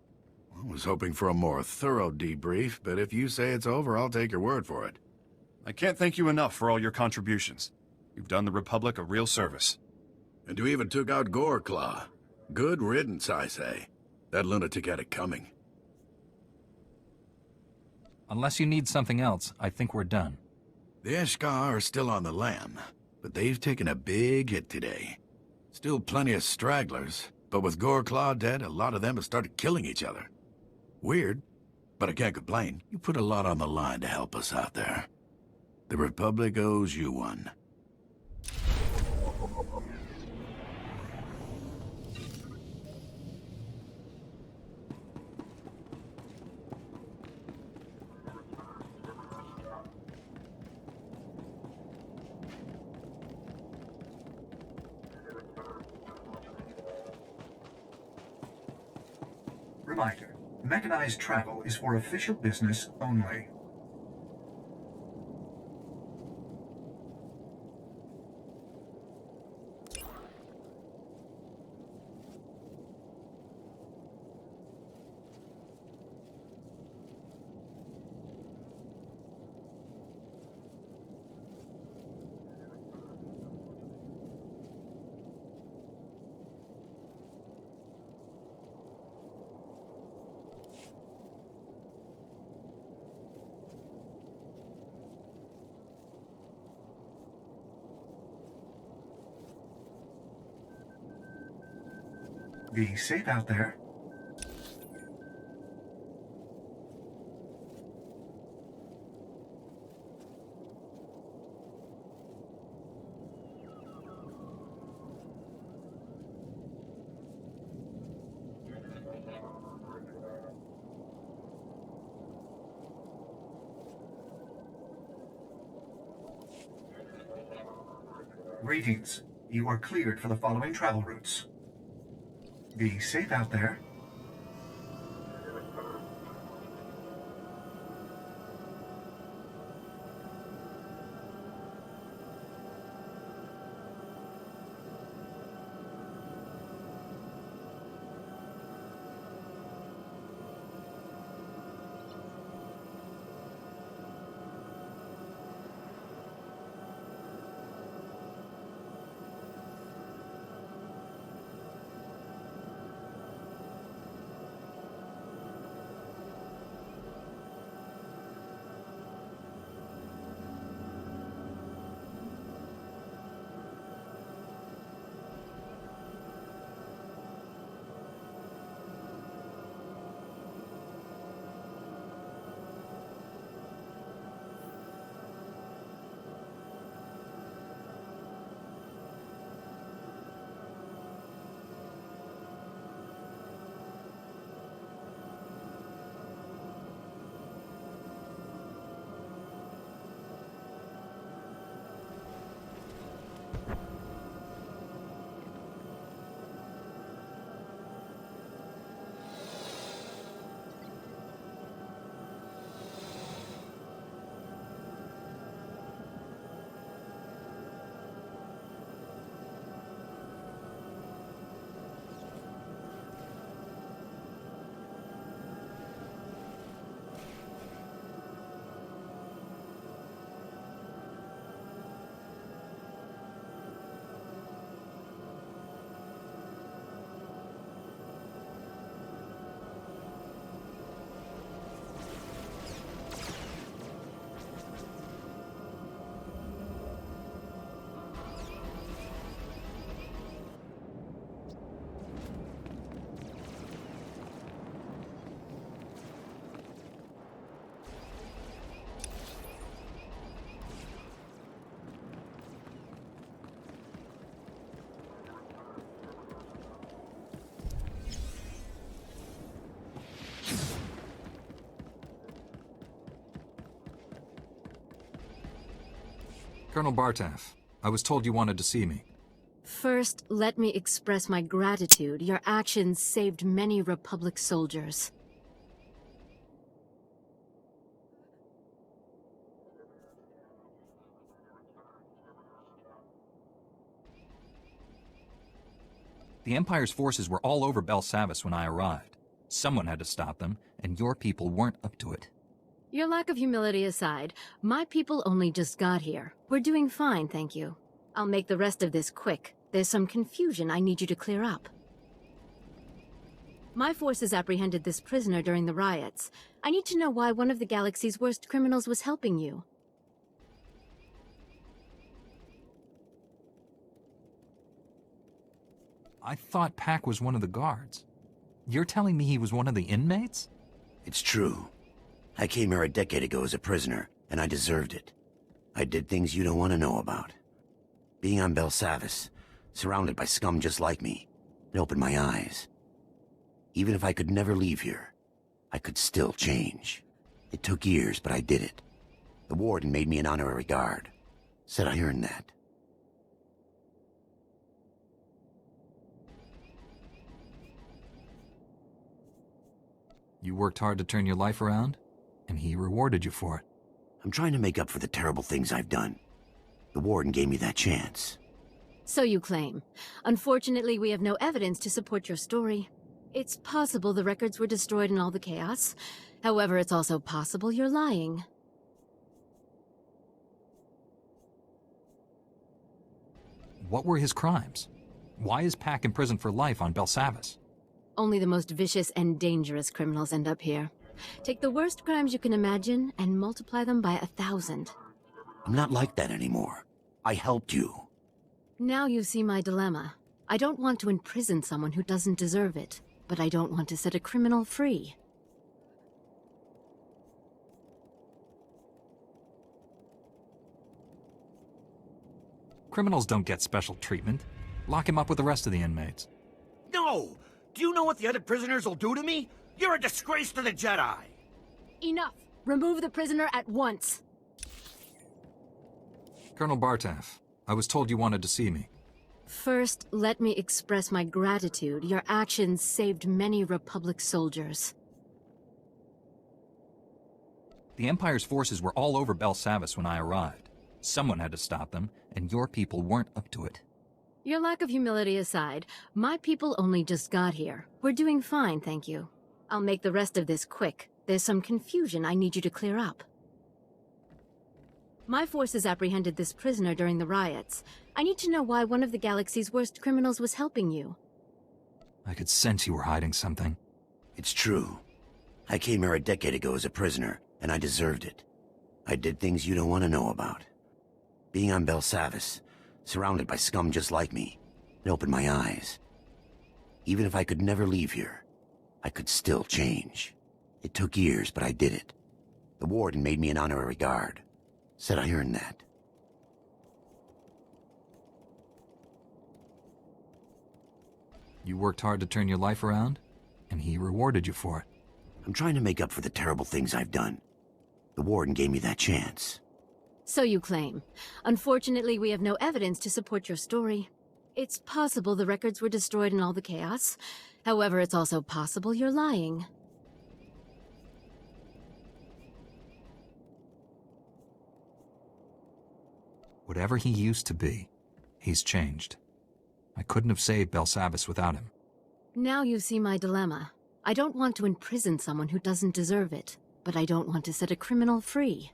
I was hoping for a more thorough debrief, but if you say it's over, I'll take your word for it. I can't thank you enough for all your contributions. You've done the Republic a real service. And you even took out Goreclaw. Good riddance, I say. That lunatic had it coming. Unless you need something else, I think we're done. The Esh-kha are still on the lam, but they've taken a big hit today. Still plenty of stragglers, but with Goreclaw dead, a lot of them have started killing each other. Weird, but I can't complain. You put a lot on the line to help us out there. The Republic owes you one. Reminder, mechanized travel is for official business only. Be safe out there. Greetings. You are cleared for the following travel routes. Be safe out there. Colonel Bartaph, I was told you wanted to see me. First, let me express my gratitude. Your actions saved many Republic soldiers. The Empire's forces were all over Belsavis when I arrived. Someone had to stop them, and your people weren't up to it. Your lack of humility aside, my people only just got here. We're doing fine, thank you. I'll make the rest of this quick. There's some confusion I need you to clear up. My forces apprehended this prisoner during the riots. I need to know why one of the galaxy's worst criminals was helping you. I thought Pack was one of the guards. You're telling me he was one of the inmates? It's true. I came here a decade ago as a prisoner, and I deserved it. I did things you don't want to know about. Being on Belsavis, surrounded by scum just like me, it opened my eyes. Even if I could never leave here, I could still change. It took years, but I did it. The warden made me an honorary guard. Said I earned that. You worked hard to turn your life around, and he rewarded you for it. I'm trying to make up for the terrible things I've done. The warden gave me that chance. So you claim. Unfortunately, we have no evidence to support your story. It's possible the records were destroyed in all the chaos. However, it's also possible you're lying. What were his crimes? Why is Pack imprisoned for life on Belsavis? Only the most vicious and dangerous criminals end up here. Take the worst crimes you can imagine and multiply them by 1,000. I'm not like that anymore. I helped you. Now you see my dilemma. I don't want to imprison someone who doesn't deserve it, but I don't want to set a criminal free. Criminals don't get special treatment. Lock him up with the rest of the inmates. No! Do you know what the other prisoners will do to me? You're a disgrace to the Jedi! Enough! Remove the prisoner at once! Colonel Bartaph, I was told you wanted to see me. First, let me express my gratitude. Your actions saved many Republic soldiers. The Empire's forces were all over Belsavis when I arrived. Someone had to stop them, and your people weren't up to it. Your lack of humility aside, my people only just got here. We're doing fine, thank you. I'll make the rest of this quick. There's some confusion I need you to clear up. My forces apprehended this prisoner during the riots. I need to know why one of the galaxy's worst criminals was helping you. I could sense you were hiding something. It's true. I came here a decade ago as a prisoner, and I deserved it. I did things you don't want to know about. Being on Belsavis, surrounded by scum just like me, it opened my eyes. Even if I could never leave here, I could still change. It took years, but I did it. The warden made me an honorary guard. Said I earned that. You worked hard to turn your life around, and he rewarded you for it. I'm trying to make up for the terrible things I've done. The warden gave me that chance. So you claim. Unfortunately, we have no evidence to support your story. It's possible the records were destroyed in all the chaos. However, it's also possible you're lying. Whatever he used to be, he's changed. I couldn't have saved Belsavis without him. Now you see my dilemma. I don't want to imprison someone who doesn't deserve it, but I don't want to set a criminal free.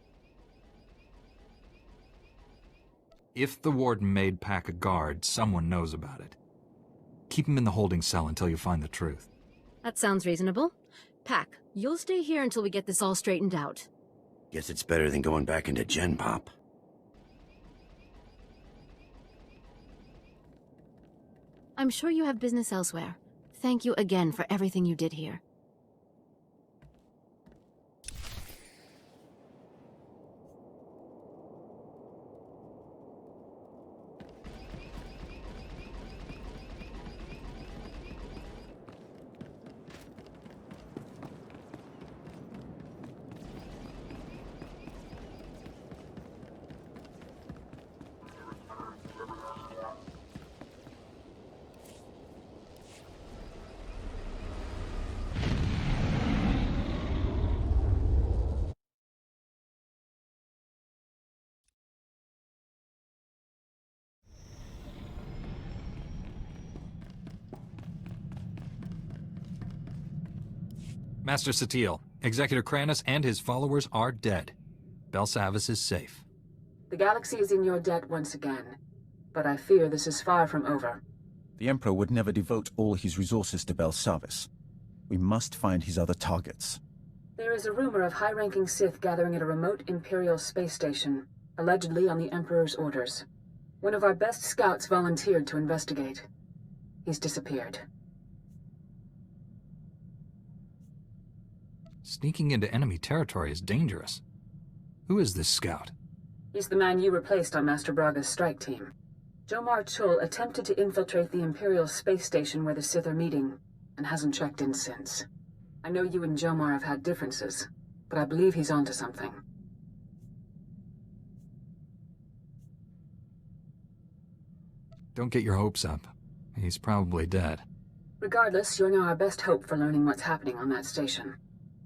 If the warden made Pack a guard, someone knows about it. Keep him in the holding cell until you find the truth. That sounds reasonable. Pack, you'll stay here until we get this all straightened out. Guess it's better than going back into Gen Pop. I'm sure you have business elsewhere. Thank you again for everything you did here. Master Satil, Executor Krannus and his followers are dead. Belsavis is safe. The galaxy is in your debt once again, but I fear this is far from over. The Emperor would never devote all his resources to Belsavis. We must find his other targets. There is a rumor of high-ranking Sith gathering at a remote Imperial space station, allegedly on the Emperor's orders. One of our best scouts volunteered to investigate. He's disappeared. Sneaking into enemy territory is dangerous. Who is this scout? He's the man you replaced on Master Braga's strike team. Jomar Chul attempted to infiltrate the Imperial space station where the Sith are meeting, and hasn't checked in since. I know you and Jomar have had differences, but I believe he's onto something. Don't get your hopes up. He's probably dead. Regardless, you're now our best hope for learning what's happening on that station.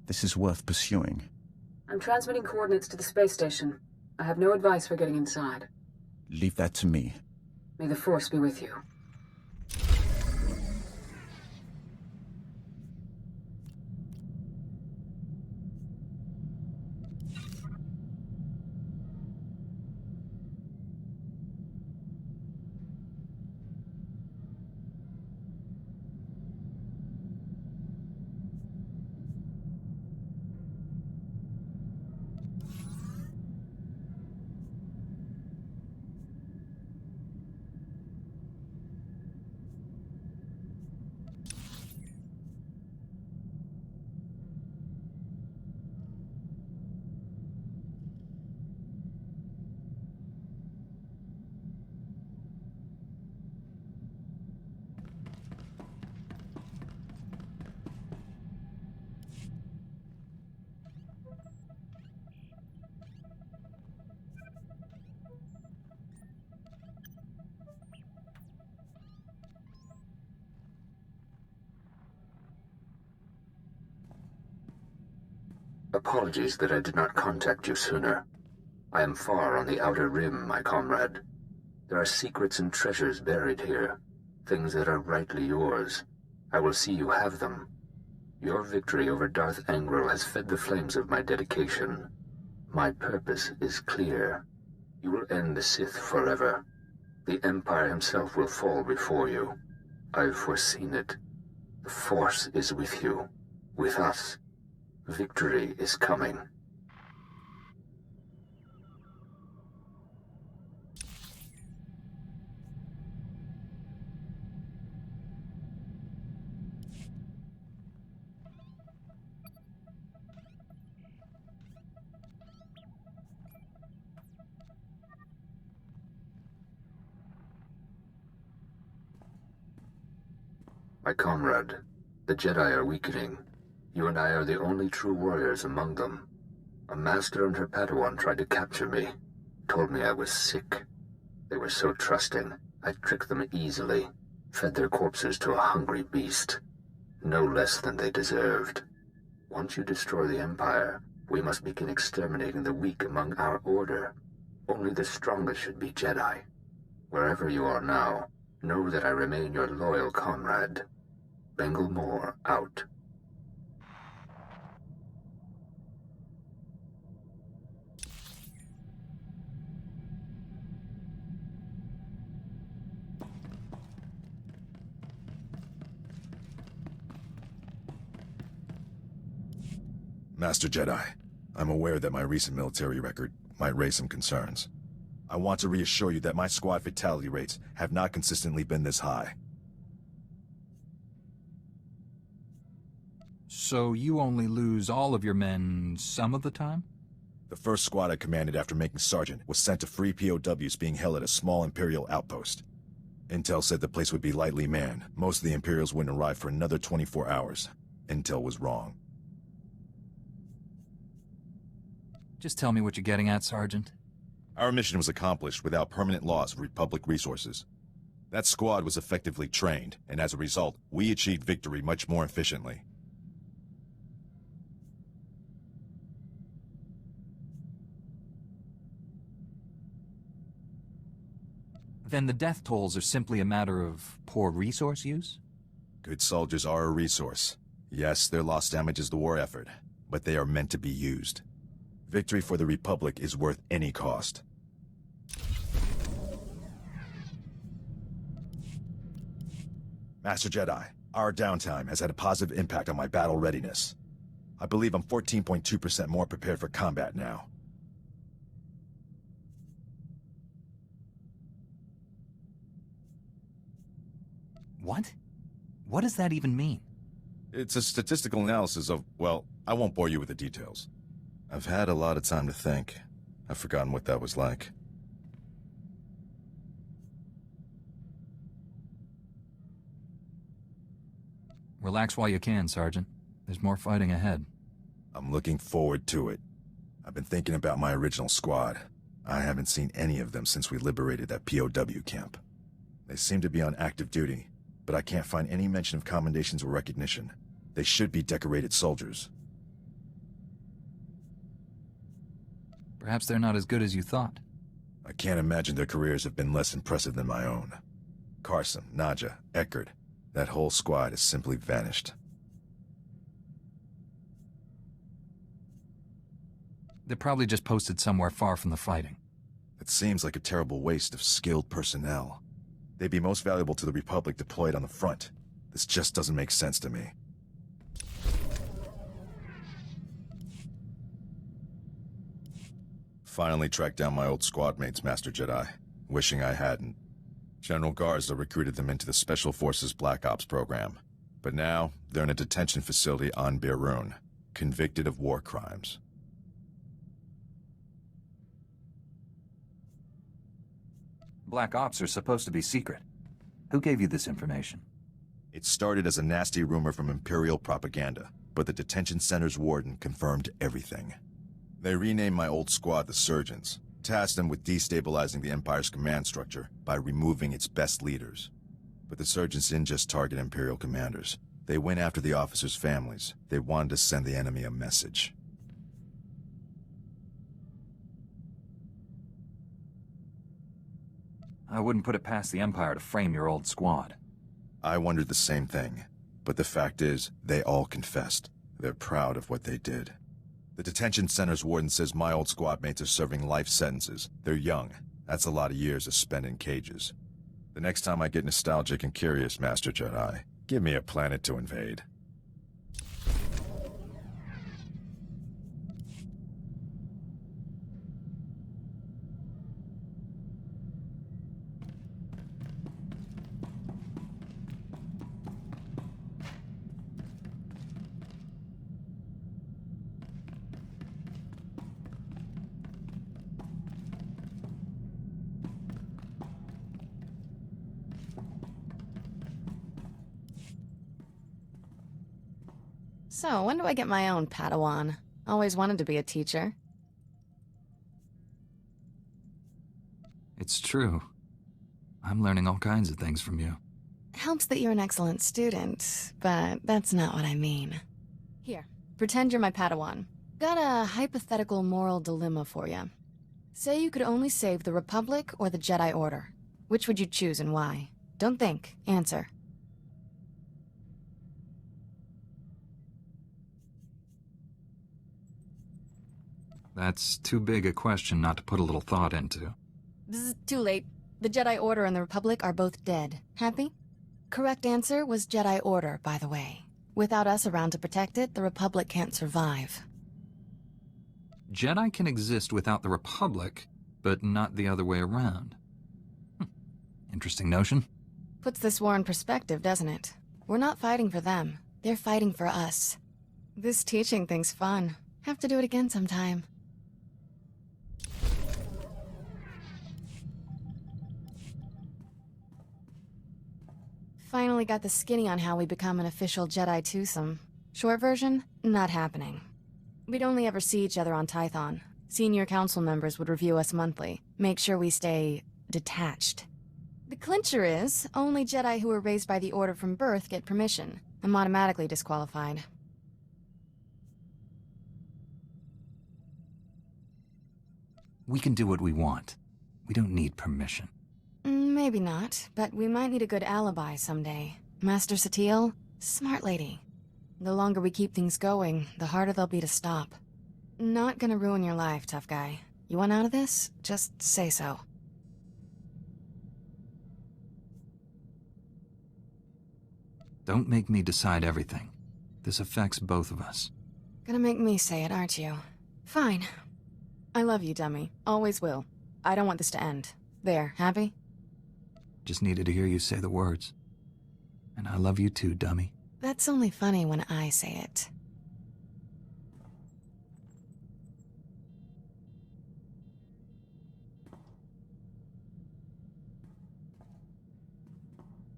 This is worth pursuing. I'm transmitting coordinates to the space station. I have no advice for getting inside. Leave that to me. May the Force be with you. Apologies that I did not contact you sooner. I am far on the outer rim, my comrade. There are secrets and treasures buried here, things that are rightly yours. I will see you have them. Your victory over Darth Angral has fed the flames of my dedication. My purpose is clear. You will end the Sith forever. The Empire himself will fall before you. I've foreseen it. The Force is with you, with us. Victory is coming. My comrade, the Jedi are weakening. You and I are the only true warriors among them. A master and her Padawan tried to capture me, told me I was sick. They were so trusting, I tricked them easily, fed their corpses to a hungry beast. No less than they deserved. Once you destroy the Empire, we must begin exterminating the weak among our order. Only the strongest should be Jedi. Wherever you are now, know that I remain your loyal comrade. Bengal Moore out. Master Jedi, I'm aware that my recent military record might raise some concerns. I want to reassure you that my squad fatality rates have not consistently been this high. So you only lose all of your men some of the time? The first squad I commanded after making Sergeant was sent to free POWs being held at a small Imperial outpost. Intel said the place would be lightly manned. Most of the Imperials wouldn't arrive for another 24 hours. Intel was wrong. Just tell me what you're getting at, Sergeant. Our mission was accomplished without permanent loss of Republic resources. That squad was effectively trained, and as a result, we achieved victory much more efficiently. Then the death tolls are simply a matter of poor resource use? Good soldiers are a resource. Yes, their loss damages the war effort, but they are meant to be used. Victory for the Republic is worth any cost. Master Jedi, our downtime has had a positive impact on my battle readiness. I believe I'm 14.2% more prepared for combat now. What? What does that even mean? It's a statistical analysis of, well, I won't bore you with the details. I've had a lot of time to think. I've forgotten what that was like. Relax while you can, Sergeant. There's more fighting ahead. I'm looking forward to it. I've been thinking about my original squad. I haven't seen any of them since we liberated that POW camp. They seem to be on active duty, but I can't find any mention of commendations or recognition. They should be decorated soldiers. Perhaps they're not as good as you thought. I can't imagine their careers have been less impressive than my own. Carsen, Nadja, Eckert, that whole squad has simply vanished. They're probably just posted somewhere far from the fighting. It seems like a terrible waste of skilled personnel. They'd be most valuable to the Republic deployed on the front. This just doesn't make sense to me. Finally tracked down my old squad mates, Master Jedi. Wishing I hadn't. General Garza recruited them into the Special Forces Black Ops program. But now, they're in a detention facility on Beirun, convicted of war crimes. Black Ops are supposed to be secret. Who gave you this information? It started as a nasty rumor from Imperial propaganda, but the detention center's warden confirmed everything. They renamed my old squad the Surgeons, tasked them with destabilizing the Empire's command structure by removing its best leaders. But the Surgeons didn't just target Imperial commanders. They went after the officers' families. They wanted to send the enemy a message. I wouldn't put it past the Empire to frame your old squad. I wondered the same thing, but the fact is, they all confessed. They're proud of what they did. The detention center's warden says my old squad mates are serving life sentences. They're young. That's a lot of years to spend in cages. The next time I get nostalgic and curious, Master Jedi, give me a planet to invade. So, when do I get my own Padawan? Always wanted to be a teacher. It's true. I'm learning all kinds of things from you. Helps that you're an excellent student, but that's not what I mean. Here, pretend you're my Padawan. Got a hypothetical moral dilemma for you. Say you could only save the Republic or the Jedi Order. Which would you choose and why? Don't think, answer. That's too big a question not to put a little thought into. Bzz, too late. The Jedi Order and the Republic are both dead. Happy? Correct answer was Jedi Order, by the way. Without us around to protect it, the Republic can't survive. Jedi can exist without the Republic, but not the other way around. Interesting notion. Puts this war in perspective, doesn't it? We're not fighting for them. They're fighting for us. This teaching thing's fun. Have to do it again sometime. Finally got the skinny on how we become an official Jedi twosome. Short version, not happening. We'd only ever see each other on Tython. Senior council members would review us monthly, make sure we stay detached. The clincher is, only Jedi who were raised by the Order from birth get permission. I'm automatically disqualified. We can do what we want. We don't need permission. Maybe not, but we might need a good alibi someday. Master Satele, smart lady. The longer we keep things going, the harder they'll be to stop. Not gonna ruin your life, tough guy. You want out of this? Just say so. Don't make me decide everything. This affects both of us. Gonna make me say it, aren't you? Fine. I love you, dummy. Always will. I don't want this to end. There, happy? Just needed to hear you say the words. And I love you too, dummy. That's only funny when I say it.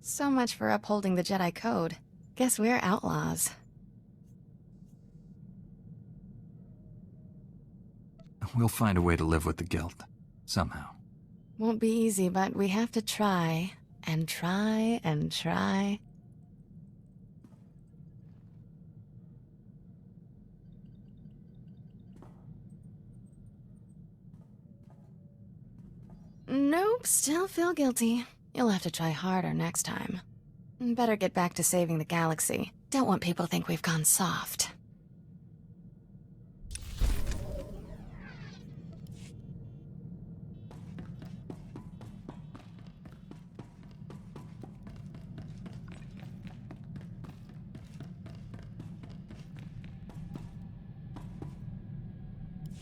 So much for upholding the Jedi Code. Guess we're outlaws. We'll find a way to live with the guilt. Somehow. Won't be easy, but we have to try, and try, and try. Nope, still feel guilty. You'll have to try harder next time. Better get back to saving the galaxy. Don't want people to think we've gone soft.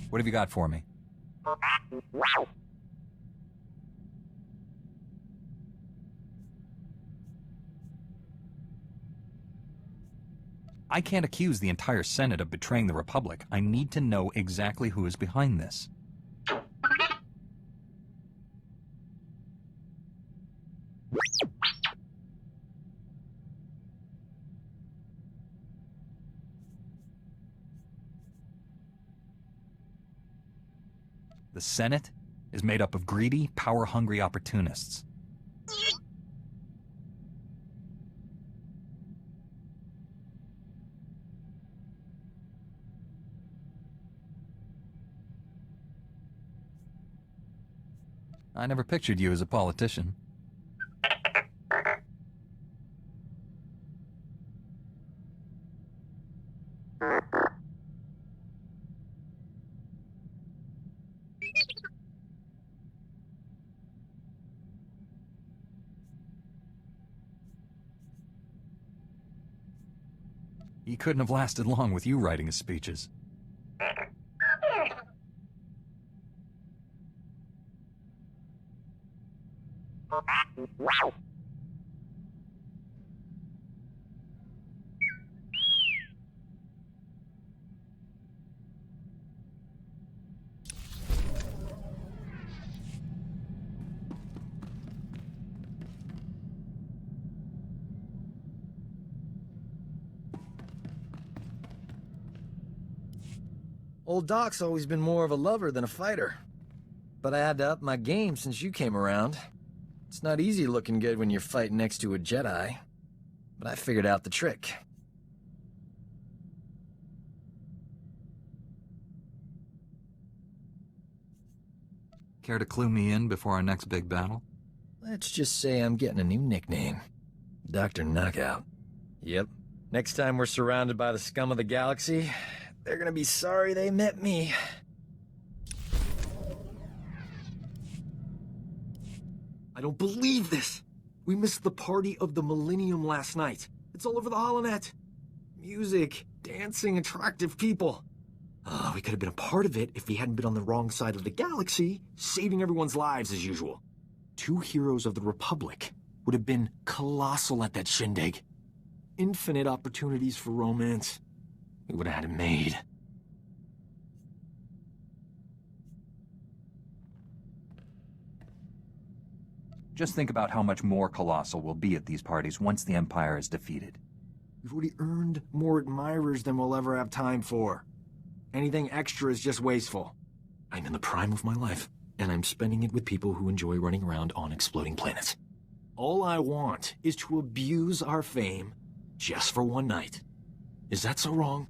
What have you got for me? I can't accuse the entire Senate of betraying the Republic. I need to know exactly who is behind this. The Senate is made up of greedy, power-hungry opportunists. I never pictured you as a politician. He couldn't have lasted long with you writing his speeches. Old Doc's always been more of a lover than a fighter. But I had to up my game since you came around. It's not easy looking good when you're fighting next to a Jedi. But I figured out the trick. Care to clue me in before our next big battle? Let's just say I'm getting a new nickname. Dr. Knockout. Yep. Next time we're surrounded by the scum of the galaxy, they're gonna be sorry they met me. I don't believe this! We missed the party of the Millennium last night. It's all over the holonet. Music, dancing, attractive people. We could have been a part of it if we hadn't been on the wrong side of the galaxy, saving everyone's lives as usual. 2 heroes of the Republic would have been colossal at that shindig. Infinite opportunities for romance. We would have had it made. Just think about how much more colossal we'll be at these parties once the Empire is defeated. We've already earned more admirers than we'll ever have time for. Anything extra is just wasteful. I'm in the prime of my life, and I'm spending it with people who enjoy running around on exploding planets. All I want is to abuse our fame just for one night. Is that so wrong?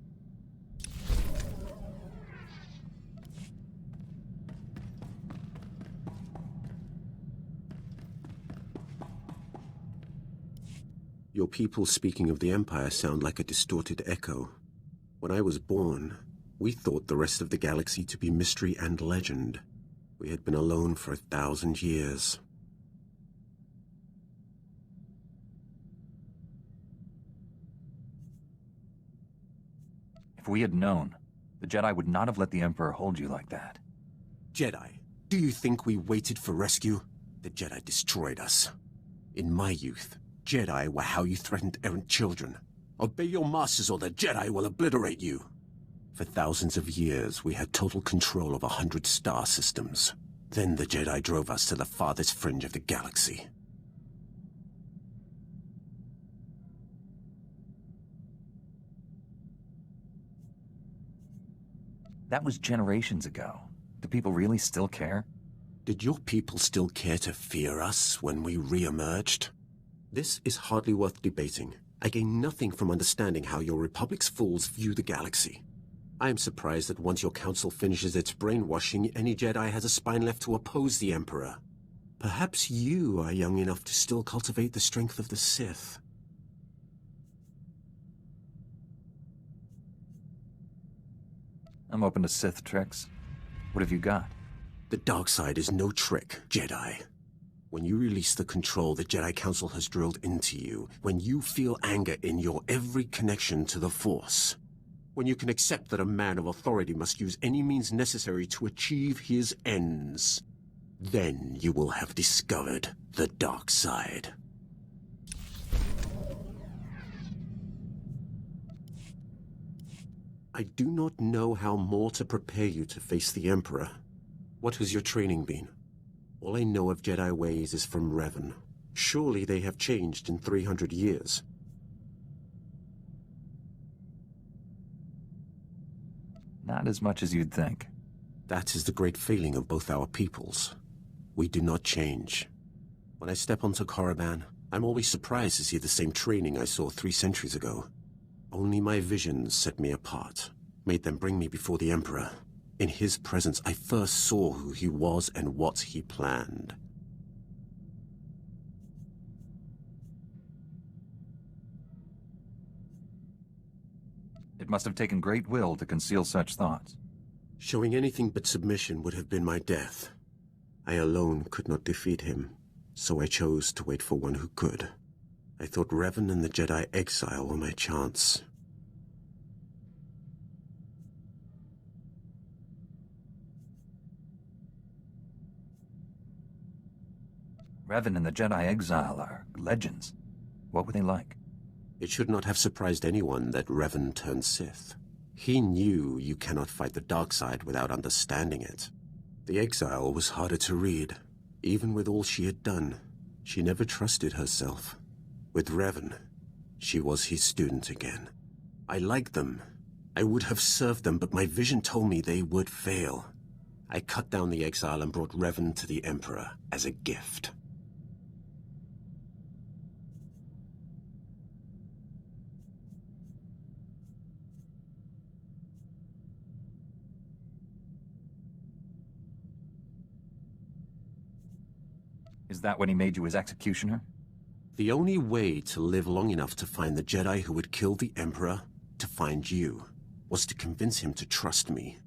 Your people speaking of the Empire sound like a distorted echo. When I was born, we thought the rest of the galaxy to be mystery and legend. We had been alone for 1,000 years. If we had known, the Jedi would not have let the Emperor hold you like that. Jedi, do you think we waited for rescue? The Jedi destroyed us. In my youth, Jedi were how you threatened errant children. Obey your masters or the Jedi will obliterate you. For thousands of years, we had total control of 100 star systems. Then the Jedi drove us to the farthest fringe of the galaxy. That was generations ago. Do people really still care? Did your people still care to fear us when we re-emerged? This is hardly worth debating. I gain nothing from understanding how your Republic's fools view the galaxy. I am surprised that once your council finishes its brainwashing, any Jedi has a spine left to oppose the Emperor. Perhaps you are young enough to still cultivate the strength of the Sith. I'm open to Sith tricks. What have you got? The dark side is no trick, Jedi. When you release the control the Jedi Council has drilled into you, when you feel anger in your every connection to the Force, when you can accept that a man of authority must use any means necessary to achieve his ends, then you will have discovered the dark side. I do not know how more to prepare you to face the Emperor. What has your training been? All I know of Jedi ways is from Revan. Surely they have changed in 300 years. Not as much as you'd think. That is the great failing of both our peoples. We do not change. When I step onto Korriban, I'm always surprised to see the same training I saw 3 centuries ago. Only my visions set me apart, made them bring me before the Emperor. In his presence, I first saw who he was and what he planned. It must have taken great will to conceal such thoughts. Showing anything but submission would have been my death. I alone could not defeat him, so I chose to wait for one who could. I thought Revan and the Jedi exile were my chance. Revan and the Jedi exile are legends. What were they like? It should not have surprised anyone that Revan turned Sith. He knew you cannot fight the dark side without understanding it. The exile was harder to read. Even with all she had done, she never trusted herself. With Revan, she was his student again. I liked them. I would have served them, but my vision told me they would fail. I cut down the exile and brought Revan to the Emperor as a gift. Is that when he made you his executioner? The only way to live long enough to find the Jedi who would kill the Emperor, to find you, was to convince him to trust me.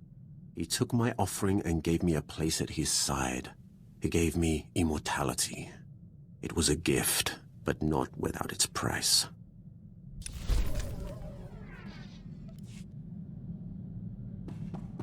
He took my offering and gave me a place at his side. He gave me immortality. It was a gift, but not without its price.